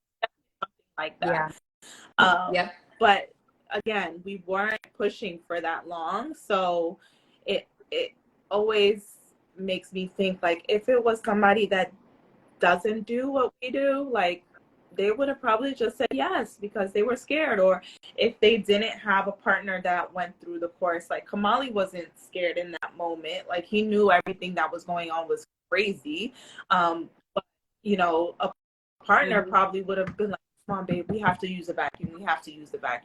Yeah. But again, we weren't pushing for that long. So it always makes me think, like, if it was somebody that doesn't do what we do, like, they would have probably just said yes because they were scared. Or if they didn't have a partner that went through the course, like Kamali wasn't scared in that moment. Like, he knew everything that was going on was crazy. But, you know, a partner probably would have been like, come on, babe, we have to use the vacuum.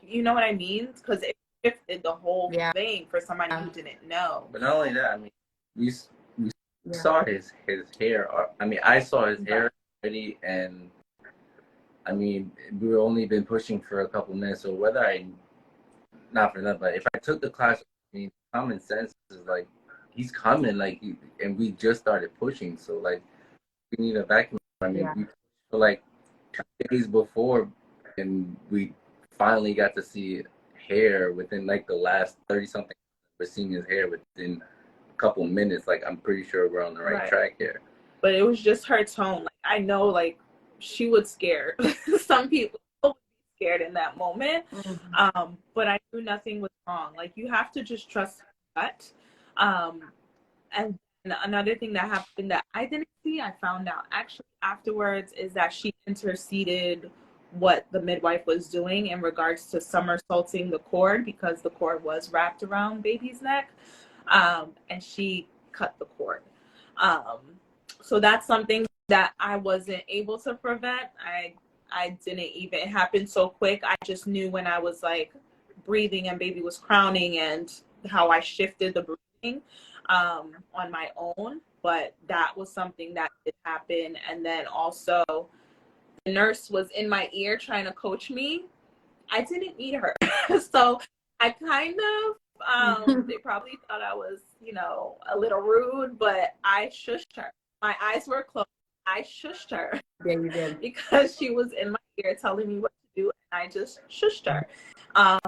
You know what I mean? Because it shifted the whole thing for somebody who didn't know. But not only that, I mean, we saw his hair. I mean, I saw his hair already, and I mean, we've only been pushing for a couple minutes, so whether not for nothing, but if I took the class, I mean, common sense is like, he's coming, like, and we just started pushing, so like, we need a vacuum. I mean, we pushed for like 2 days before, and we finally got to see hair within like the last 30 something. We're seeing his hair within a couple minutes. Like, I'm pretty sure we're on the right track here. But it was just her tone. Like, I know, like, she was scared. Some people would be scared in that moment. But I knew nothing was wrong. Like, you have to just trust that. And another thing that happened that I didn't see, I found out actually afterwards, is that she interceded what the midwife was doing in regards to somersaulting the cord, because the cord was wrapped around baby's neck, and she cut the cord. So that's something that I wasn't able to prevent. I didn't even, it happened so quick. I just knew when I was like breathing and baby was crowning and how I shifted the breathing on my own. But that was something that did happen. And then also the nurse was in my ear trying to coach me. I didn't need her. So I kind of, they probably thought I was, you know, a little rude, but I shushed her. My eyes were closed. I shushed her. Yeah, you did. Because she was in my ear telling me what to do, and I just shushed her.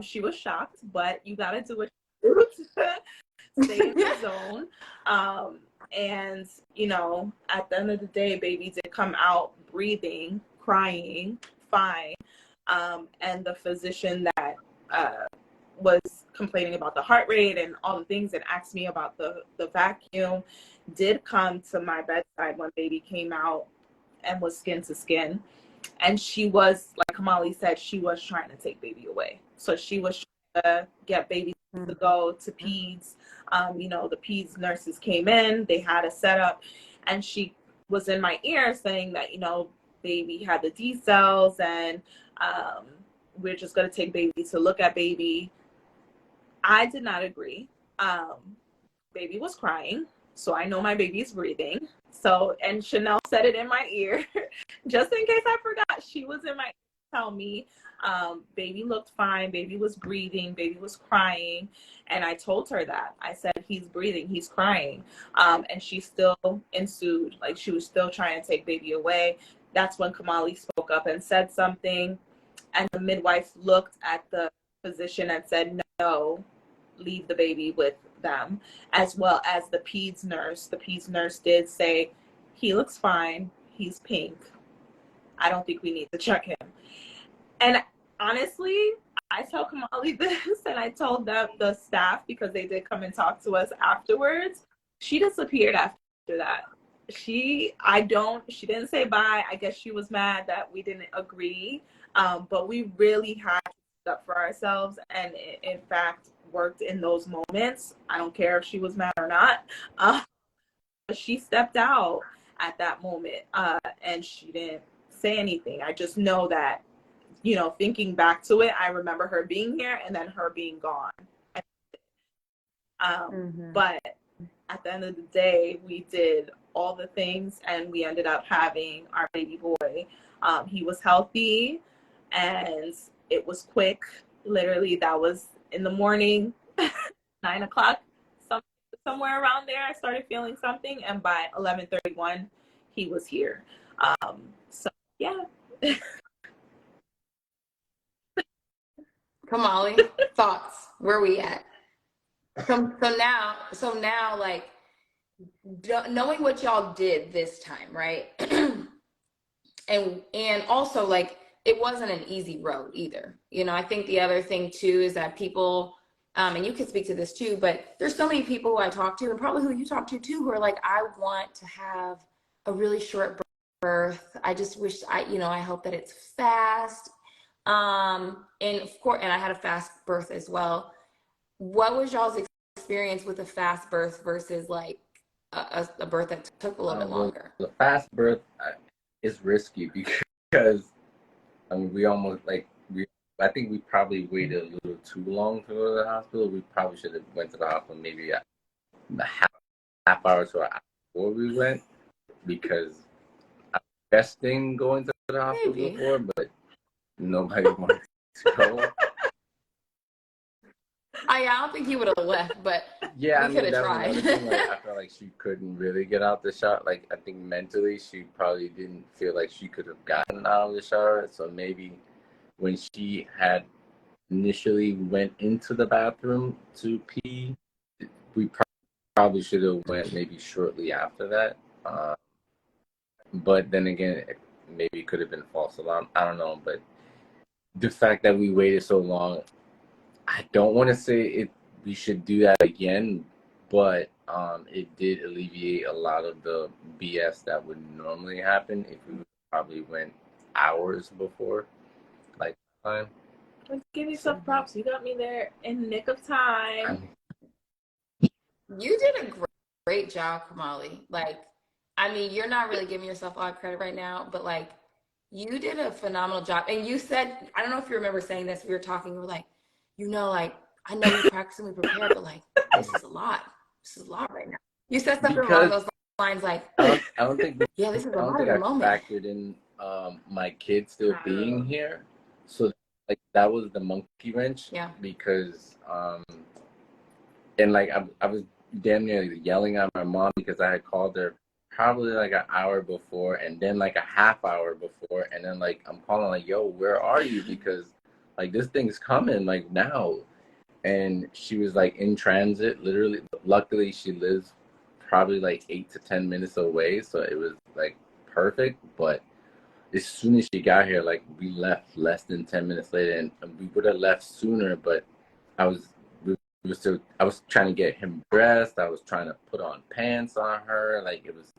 She was shocked, but you gotta do what you do stay in the zone. And, you know, at the end of the day, baby did come out breathing, crying, fine. And the physician that was complaining about the heart rate and all the things and asked me about the vacuum did come to my bedside when baby came out and was skin to skin. And she was, like Kamali said, she was trying to take baby away. So she was trying to get baby to go to peds. You know, the peds nurses came in, they had a setup, and she was in my ear saying that, you know, baby had the D cells and we're just going to take baby to look at baby. I did not agree. Baby was crying, so I know my baby is breathing. So, and Chanel said it in my ear, just in case I forgot. She was in my ear to tell me, baby looked fine, baby was breathing, baby was crying. And I told her that. I said, he's breathing, he's crying. And she still ensued, like she was still trying to take baby away. That's when Kamali spoke up and said something. And the midwife looked at the physician and said, no, leave the baby with them, as well as the peds nurse. The peds nurse did say, he looks fine, he's pink, I don't think we need to check him. And honestly, I tell Kamali this, and I told them, the staff, because they did come and talk to us afterwards. She disappeared after that. She didn't say bye. I guess she was mad that we didn't agree, but we really had to stand up for ourselves, and it, in fact, worked in those moments. I don't care if she was mad or not. She stepped out at that moment, and she didn't say anything. I just know that, you know, thinking back to it, I remember her being here and then her being gone. But at the end of the day, we did all the things and we ended up having our baby boy. He was healthy and it was quick. Literally, that was in the morning, 9 o'clock, somewhere around there. I started feeling something, and by 11:31, he was here. So yeah. Kamali, thoughts? Where are we at? So now, like, knowing what y'all did this time, right? and also, like, it wasn't an easy road either. You know, I think the other thing too is that people, and you can speak to this too, but there's so many people who I talk to, and probably who you talk to too, who are like, I want to have a really short birth. I just wish I hope that it's fast. And of course, and I had a fast birth as well. What was y'all's experience with a fast birth versus like a birth that took a little bit longer? The fast birth is risky because I mean, I think we probably waited a little too long to go to the hospital. We probably should have went to the hospital maybe a half hour to an hour before we went, because I'm investing going to the hospital before, but nobody wanted to go. I don't think he would have left, but yeah, we could have tried. Like, I felt like she couldn't really get out the shower. Like, I think mentally she probably didn't feel like she could have gotten out of the shower. So maybe when she had initially went into the bathroom to pee, we probably should have went maybe shortly after that. But then again, maybe it could have been false alarm. I don't know. But the fact that we waited so long, I don't want to say we should do that again, but it did alleviate a lot of the BS that would normally happen if we probably went hours before, like time. Give yourself props. You got me there in the nick of time. You did a great job, Kamali. Like, I mean, you're not really giving yourself a lot of credit right now, but like, you did a phenomenal job. And you said, I don't know if you remember saying this, we were talking, we were like, you know, like, I know we practice and we prepare, but like, this is a lot. This is a lot right now. You said something along those lines, like, I don't think. Yeah, this is a lot at the moment. Factored in my kids still being here, so like that was the monkey wrench. Yeah. Because and like I was damn near yelling at my mom because I had called her probably like an hour before, and then like a half hour before, and then like I'm calling like, yo, where are you? Because like this thing's coming like now. and she was like in transit, literally. Luckily, she lives probably like 8 to 10 minutes away, so it was like perfect. But as soon as she got here, like we left less than 10 minutes later, and we would have left sooner, but I was I was trying to get him dressed. I was trying to put on pants on her. Like it was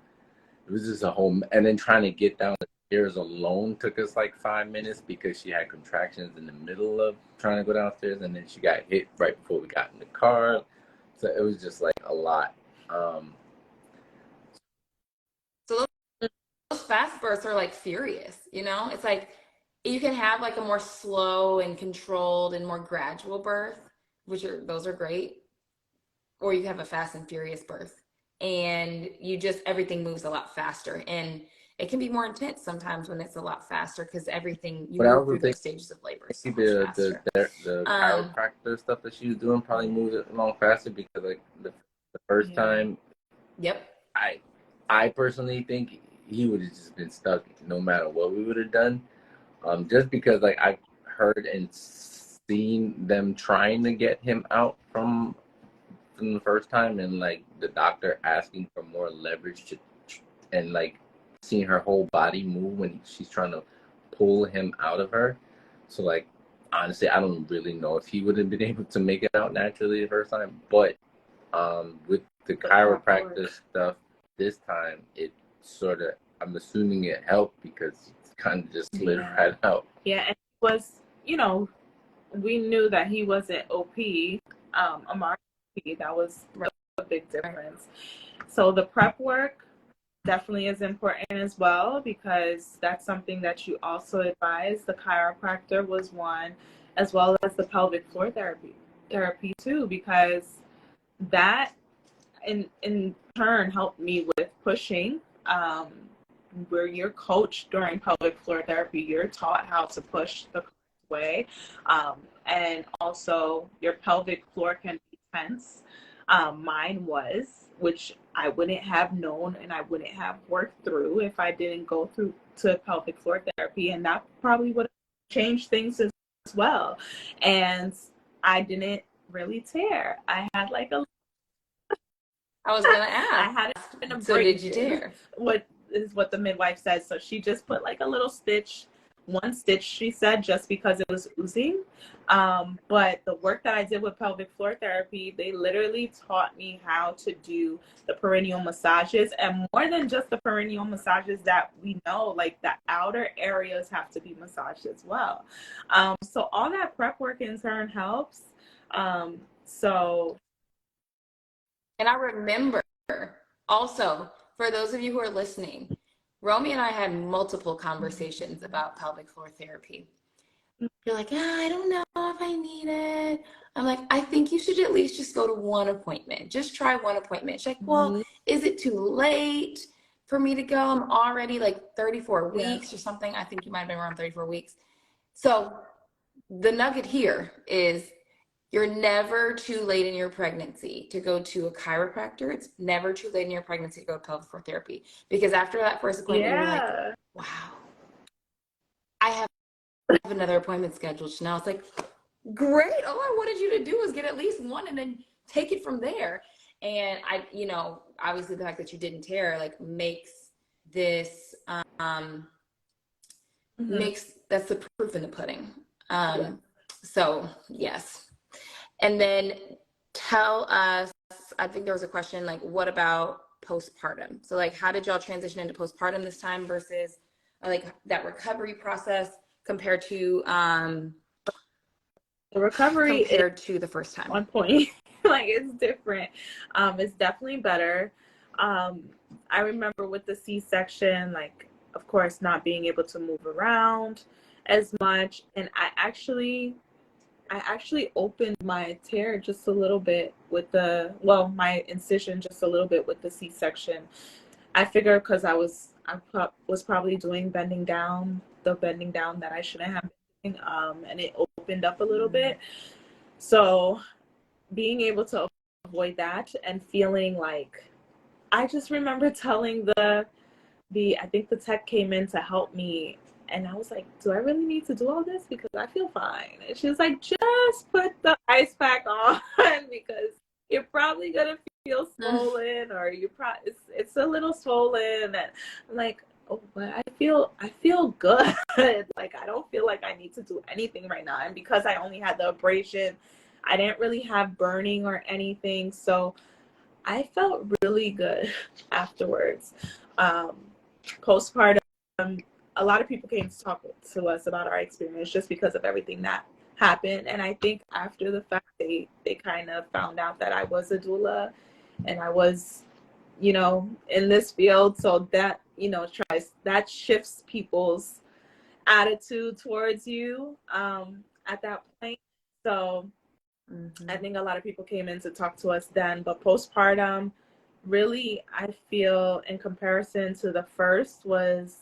just a whole, and then trying to get down the stairs alone took us like 5 minutes because she had contractions in the middle of trying to go downstairs, and then she got hit right before we got in the car. So it was just like a lot. So those fast births are like furious, you know? It's like you can have like a more slow and controlled and more gradual birth, those are great. Or you have a fast and furious birth. And you just everything moves a lot faster. And it can be more intense sometimes when it's a lot faster because everything you But I move also through think those stages of labor so much the faster. the chiropractor stuff that she was doing probably moved it along faster because like the first time, Yep. I personally think he would have just been stuck no matter what we would have done. Just because like I've heard and seen them trying to get him out from the first time, and like the doctor asking for more leverage to, and like seeing her whole body move when she's trying to pull him out of her. So like honestly, I don't really know if he would have been able to make it out naturally the first time, but with the chiropractor stuff this time, it sort of, I'm assuming it helped because it kind of just slid right out. Yeah, and it was, you know, we knew that he wasn't OP, Amari, that was a big difference. So the prep work definitely is important as well because that's something that you also advise. The chiropractor was one, as well as the pelvic floor therapy too, because that in turn helped me with pushing. Where you're coached during pelvic floor therapy, you're taught how to push the correct way, and also your pelvic floor can be tense. Mine was, which I wouldn't have known and I wouldn't have worked through if I didn't go through to pelvic floor therapy, and that probably would have changed things as well. And I didn't really tear. I had like a I was gonna ask. I had it in a so did you tear? What is what the midwife said. So she just put like a little stitch, one stitch, she said, just because it was oozing. But the work that I did with pelvic floor therapy, they literally taught me how to do the perineal massages, and more than just the perineal massages that we know, like the outer areas have to be massaged as well. So all that prep work in turn helps. And I remember also, for those of you who are listening, Romy and I had multiple conversations about pelvic floor therapy. You're like, I don't know if I need it. I'm like, I think you should at least just go to one appointment. Just try one appointment. She's like, well, is it too late for me to go? I'm already like 34 weeks or something. I think you might have been around 34 weeks. So the nugget here is you're never too late in your pregnancy to go to a chiropractor. It's never too late in your pregnancy to go to pelvic floor therapy. Because after that first appointment, you're like, wow, I have another appointment scheduled. Chanel, it's like, great. All I wanted you to do was get at least one and then take it from there. And I, you know, obviously the fact that you didn't tear like makes this, that's the proof in the pudding. So yes. And then tell us, I think there was a question like, what about postpartum? So like, how did y'all transition into postpartum this time versus like that recovery process compared to the recovery compared to the first time? On point. Like it's different. It's definitely better. I remember with the C-section, like of course not being able to move around as much, and I actually opened my tear just a little bit with my incision just a little bit with the C-section. I figured because I was probably doing the bending down that I shouldn't have been doing, and it opened up a little bit. So being able to avoid that and feeling like, I just remember telling I think the tech came in to help me, And I was like, do I really need to do all this? Because I feel fine. And she was like, just put the ice pack on because you're probably going to feel swollen, or it's a little swollen. And I'm like, oh, but I feel good. Like, I don't feel like I need to do anything right now. And because I only had the abrasion, I didn't really have burning or anything. So I felt really good afterwards. Postpartum, a lot of people came to talk to us about our experience just because of everything that happened. And I think after the fact, they kind of found out that I was a doula and I was, in this field. So that, that shifts people's attitude towards you at that point. So I think a lot of people came in to talk to us then, but postpartum, really, I feel in comparison to the first was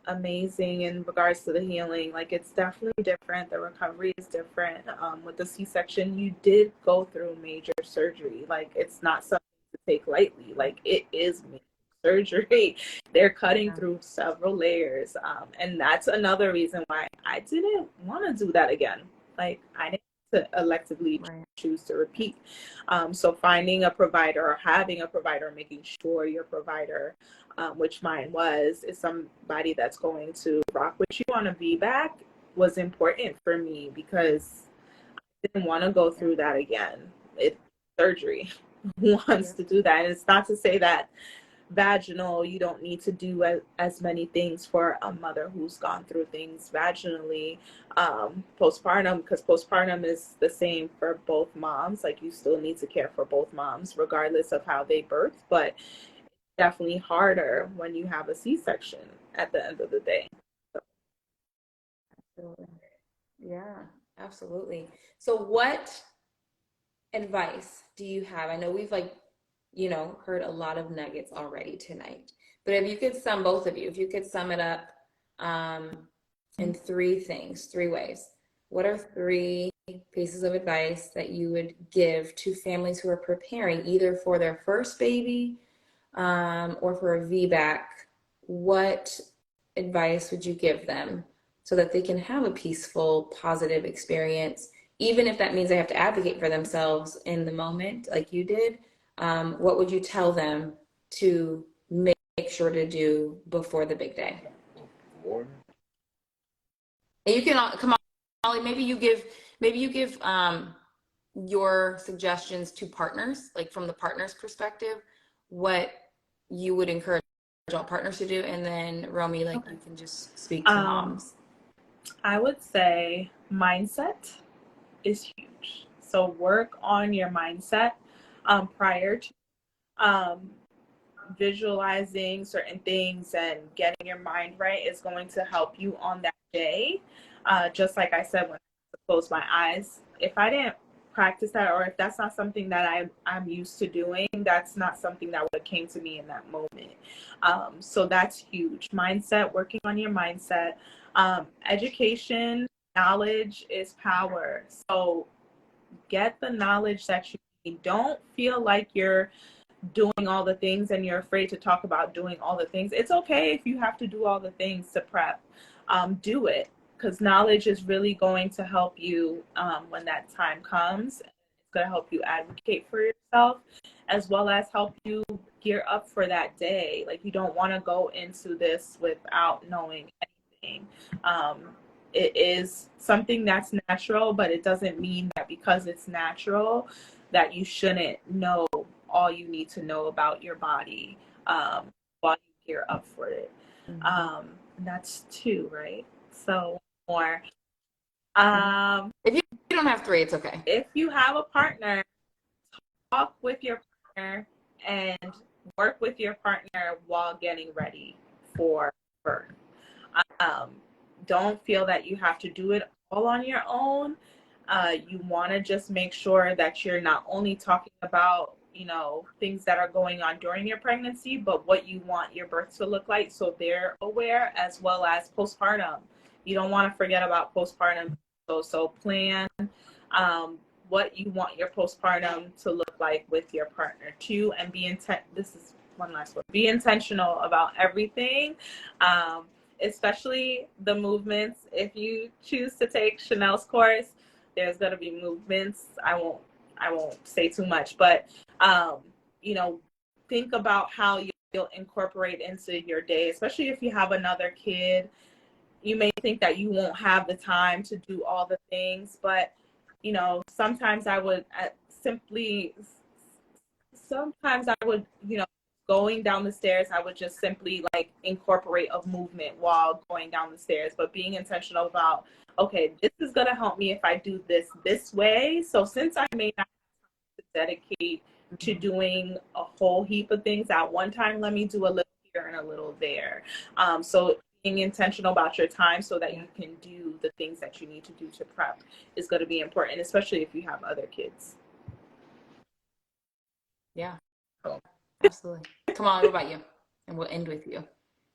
amazing in regards to the healing. Like, it's definitely different. The recovery is different. With the C-section, you did go through major surgery. Like, it's not something to take lightly. Like, it is major surgery. They're cutting through several layers. And that's another reason why I didn't want to do that again. Like, I didn't to electively choose to repeat. So finding a provider or having a provider, making sure your provider, which mine was, is somebody that's going to rock with you on a VBAC was important for me because I didn't want to go through that again. It's surgery. Who wants to do that? And it's not to say that vaginal, you don't need to do as many things for a mother who's gone through things vaginally postpartum, because postpartum is the same for both moms. Like, you still need to care for both moms regardless of how they birth, but it's definitely harder when you have a C-section at the end of the day. Absolutely. Yeah, absolutely. So what advice do you have? I know we've heard a lot of nuggets already tonight, but if you could both of you, if you could sum it up in three ways, what are three pieces of advice that you would give to families who are preparing either for their first baby or for a VBAC? What advice would you give them so that they can have a peaceful, positive experience, even if that means they have to advocate for themselves in the moment like you did? What would you tell them to make sure to do before the big day? And you can come on, Molly. Maybe you give your suggestions to partners, like from the partner's perspective, what you would encourage all partners to do, and then Romy, you can just speak to moms. I would say mindset is huge. So work on your mindset prior to visualizing certain things, and getting your mind right is going to help you on that day. Just like I said, when I close my eyes, if I didn't practice that, or if that's not something that I'm used to doing, that's not something that would have came to me in that moment. So that's huge. Mindset, working on your mindset. Education, knowledge is power. So get the knowledge that you need. Don't feel like you're doing all the things and you're afraid to talk about doing all the things. It's okay if you have to do all the things to prep. Do it, because knowledge is really going to help you when that time comes. It's going to help you advocate for yourself, as well as help you gear up for that day. Like, you don't want to go into this without knowing anything. It is something that's natural, but it doesn't mean that because it's natural that you shouldn't know all you need to know about your body while you gear up for it. And that's two, right? So more. If you don't have three, it's okay. If you have a partner, talk with your partner and work with your partner while getting ready for birth. Don't feel that you have to do it all on your own. You want to just make sure that you're not only talking about things that are going on during your pregnancy, but what you want your birth to look like, so they're aware, as well as postpartum. You don't want to forget about postpartum. So plan what you want your postpartum to look like with your partner too, and this is one last one. Be intentional about everything. especially the movements. If you choose to take Chanel's course, there's going to be movements. I won't say too much, but you know, think about how you'll incorporate into your day, especially if you have another kid. You may think that you won't have the time to do all the things, but you know, sometimes I would you know, going down the stairs, I would just simply like incorporate a movement while going down the stairs, but being intentional about, okay, this is going to help me if I do this way. So since I may not dedicate to doing a whole heap of things at one time, let me do a little here and a little there. So being intentional about your time so that you can do the things that you need to do to prep is going to be important, especially if you have other kids. Yeah, absolutely. Come on, what about you? And we'll end with you.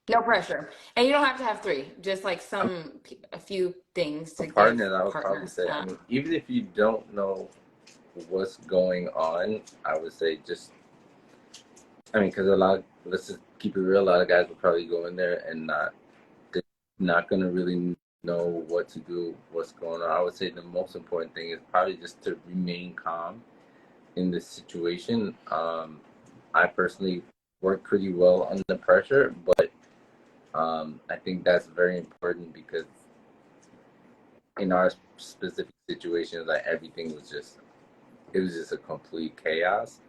No pressure. And you don't have to have 3, just like a few things to partner, give I would partners. probably say, I mean, even if you don't know what's going on, I would say just, I mean, because let's just keep it real, a lot of guys will probably go in there and they're not going to really know what to do, what's going on. I would say the most important thing is probably just to remain calm in this situation. I personally work pretty well under pressure, but I think that's very important because in our specific situations, like everything was just a complete chaos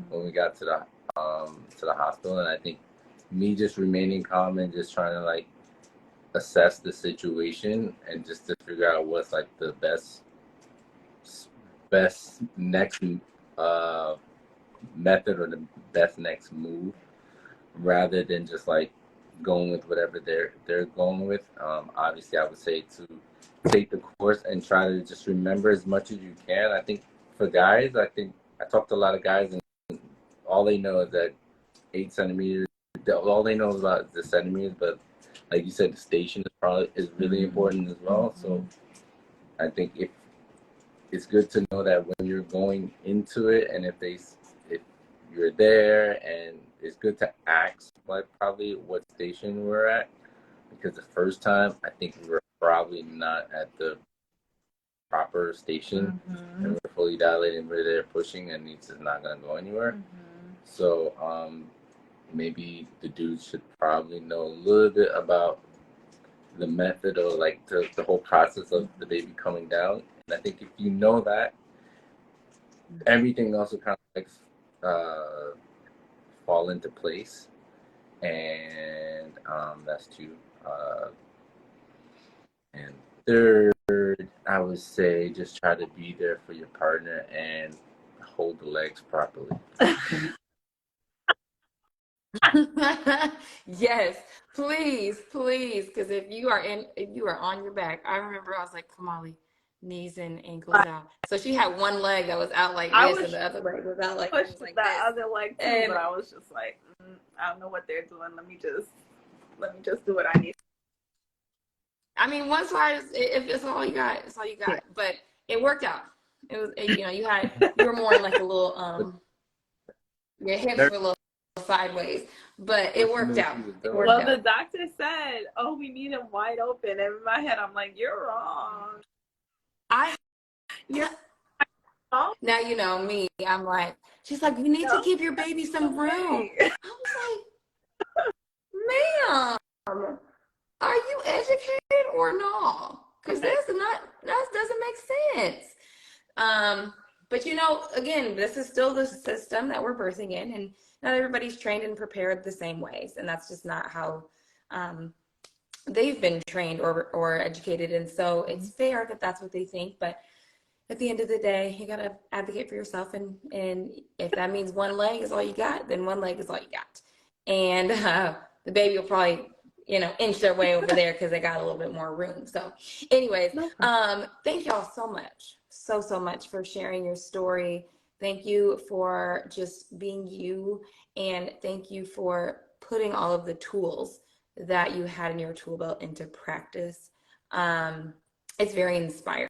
when we got to the hospital. And I think me just remaining calm and just trying to like assess the situation and just to figure out what's like the best next method or the best next move, rather than just like going with whatever they're going with. Obviously, I would say to take the course and try to just remember as much as you can. I think for guys, I talked to a lot of guys and all they know is that 8 centimeters. All they know is about the centimeters, but like you said, the station is really important as well. So I think if it's good to know that when you're going into it, and if you're there, and it's good to ask like probably what station we're at, because the first time I think we were probably not at the proper station, and we're fully dilated and we're there pushing, and it's just not gonna go anywhere. So maybe the dudes should probably know a little bit about the method or like the whole process of the baby coming down. And I think if you know that, everything else will kind of like fall into place. And that's 2. And third, I would say just try to be there for your partner and hold the legs properly. Yes, please, because if you are on your back, I remember I was like, Kamali, knees and ankles out. So she had one leg that was out like this, and the other leg was out like that this. Other leg too, and, but I was just like, I don't know what they're doing. Let me just do what I need. I mean, one side if it's all you got, it's all you got. Yeah. But it worked out. It was, you know, you were more in like a little your hips were a little sideways, but it worked out. Well, the doctor said, "Oh, we need him wide open." And in my head, I'm like, "You're wrong." Now you know me. I'm like, she's like, "You need to give your baby some room." I was like, "Ma'am, are you educated or not? Because that doesn't make sense." But you know, again, this is still the system that we're birthing in, and not everybody's trained and prepared the same ways, and that's just not how they've been trained or educated. And so it's fair that that's what they think, but at the end of the day, you got to advocate for yourself, and if that means one leg is all you got, then one leg is all you got. And the baby will probably, you know, inch their way over there because they got a little bit more room. So anyways, thank y'all so much. So much for sharing your story. Thank you for just being you, and thank you for putting all of the tools that you had in your tool belt into practice. It's very inspiring,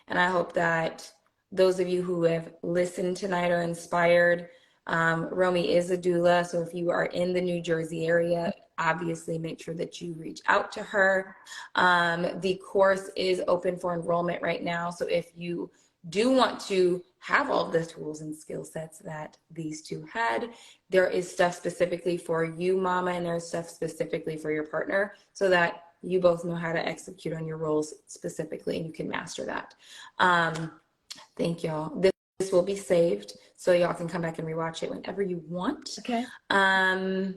and I hope that those of you who have listened tonight are inspired. Romy is a doula, so if you are in the New Jersey area, obviously make sure that you reach out to her. The course is open for enrollment right now. So if you do want to have all the tools and skill sets that these two had, there is stuff specifically for you, mama, and there's stuff specifically for your partner so that you both know how to execute on your roles specifically and you can master that. Thank y'all. This will be saved so y'all can come back and rewatch it whenever you want. Okay. I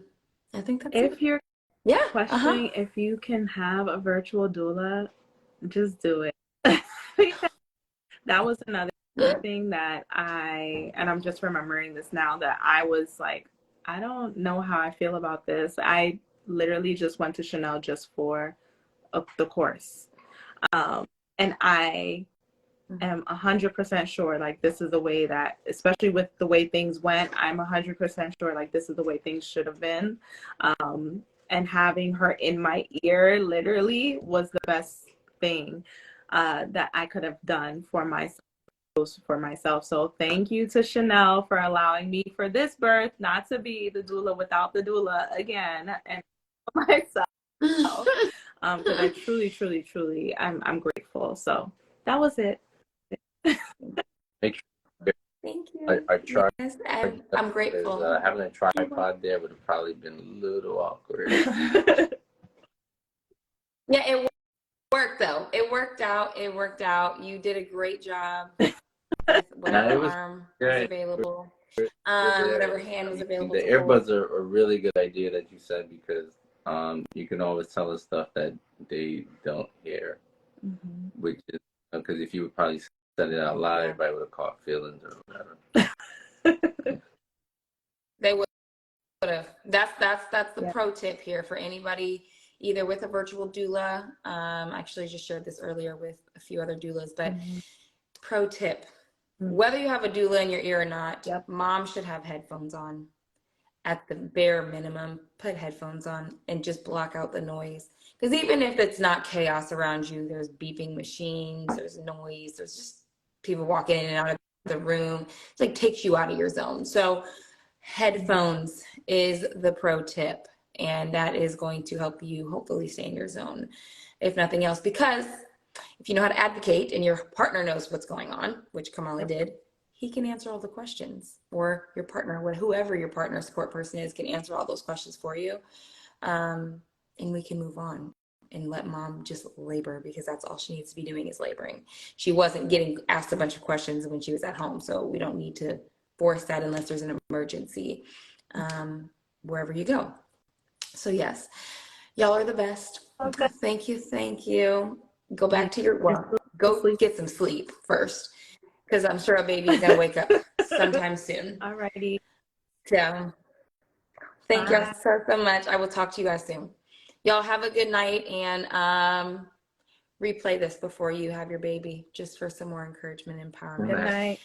think that's it. If you're Yeah. questioning if you can have a virtual doula, just do it. That was another thing that and I'm just remembering this now, that I was like, I don't know how I feel about this. I literally just went to Chanel just for the course. And I am 100% sure, like, this is the way that, especially with the way things went, I'm 100% sure, like, this is the way things should have been. And having her in my ear literally was the best thing that I could have done for myself. So thank you to Chanel for allowing me for this birth not to be the doula without the doula again, and for myself. Because I truly, I'm grateful. So that was it. Make sure Thank you. I tried. Yes, I'm grateful. Having a tripod there would have probably been a little awkward. Yeah, it worked though. It worked out. You did a great job with whatever arm was available. Whatever hand was available. The earbuds are a really good idea that you said, because you can always tell us stuff that they don't hear, which is because if you would probably said it out loud, everybody would have caught feelings or whatever. They would have. That's the pro tip here for anybody either with a virtual doula. I actually just shared this earlier with a few other doulas, but pro tip, whether you have a doula in your ear or not, mom should have headphones on. At the bare minimum, put headphones on and just block out the noise. Because even if it's not chaos around you, there's beeping machines, there's noise, there's just people walking in and out of the room. It's like takes you out of your zone. So headphones is the pro tip. And that is going to help you hopefully stay in your zone, if nothing else. Because if you know how to advocate and your partner knows what's going on, which Kamala did, he can answer all the questions, or your partner, whoever your partner support person is, can answer all those questions for you. And we can move on and let mom just labor, because that's all she needs to be doing is laboring. She wasn't getting asked a bunch of questions when she was at home. So we don't need to force that unless there's an emergency wherever you go. So yes, y'all are the best. Okay. Thank you. Go back to go get some sleep first, because I'm sure a baby's gonna wake up sometime soon. Alrighty. So thank y'all so much. I will talk to you guys soon. Y'all have a good night, and replay this before you have your baby, just for some more encouragement and empowerment. Good night.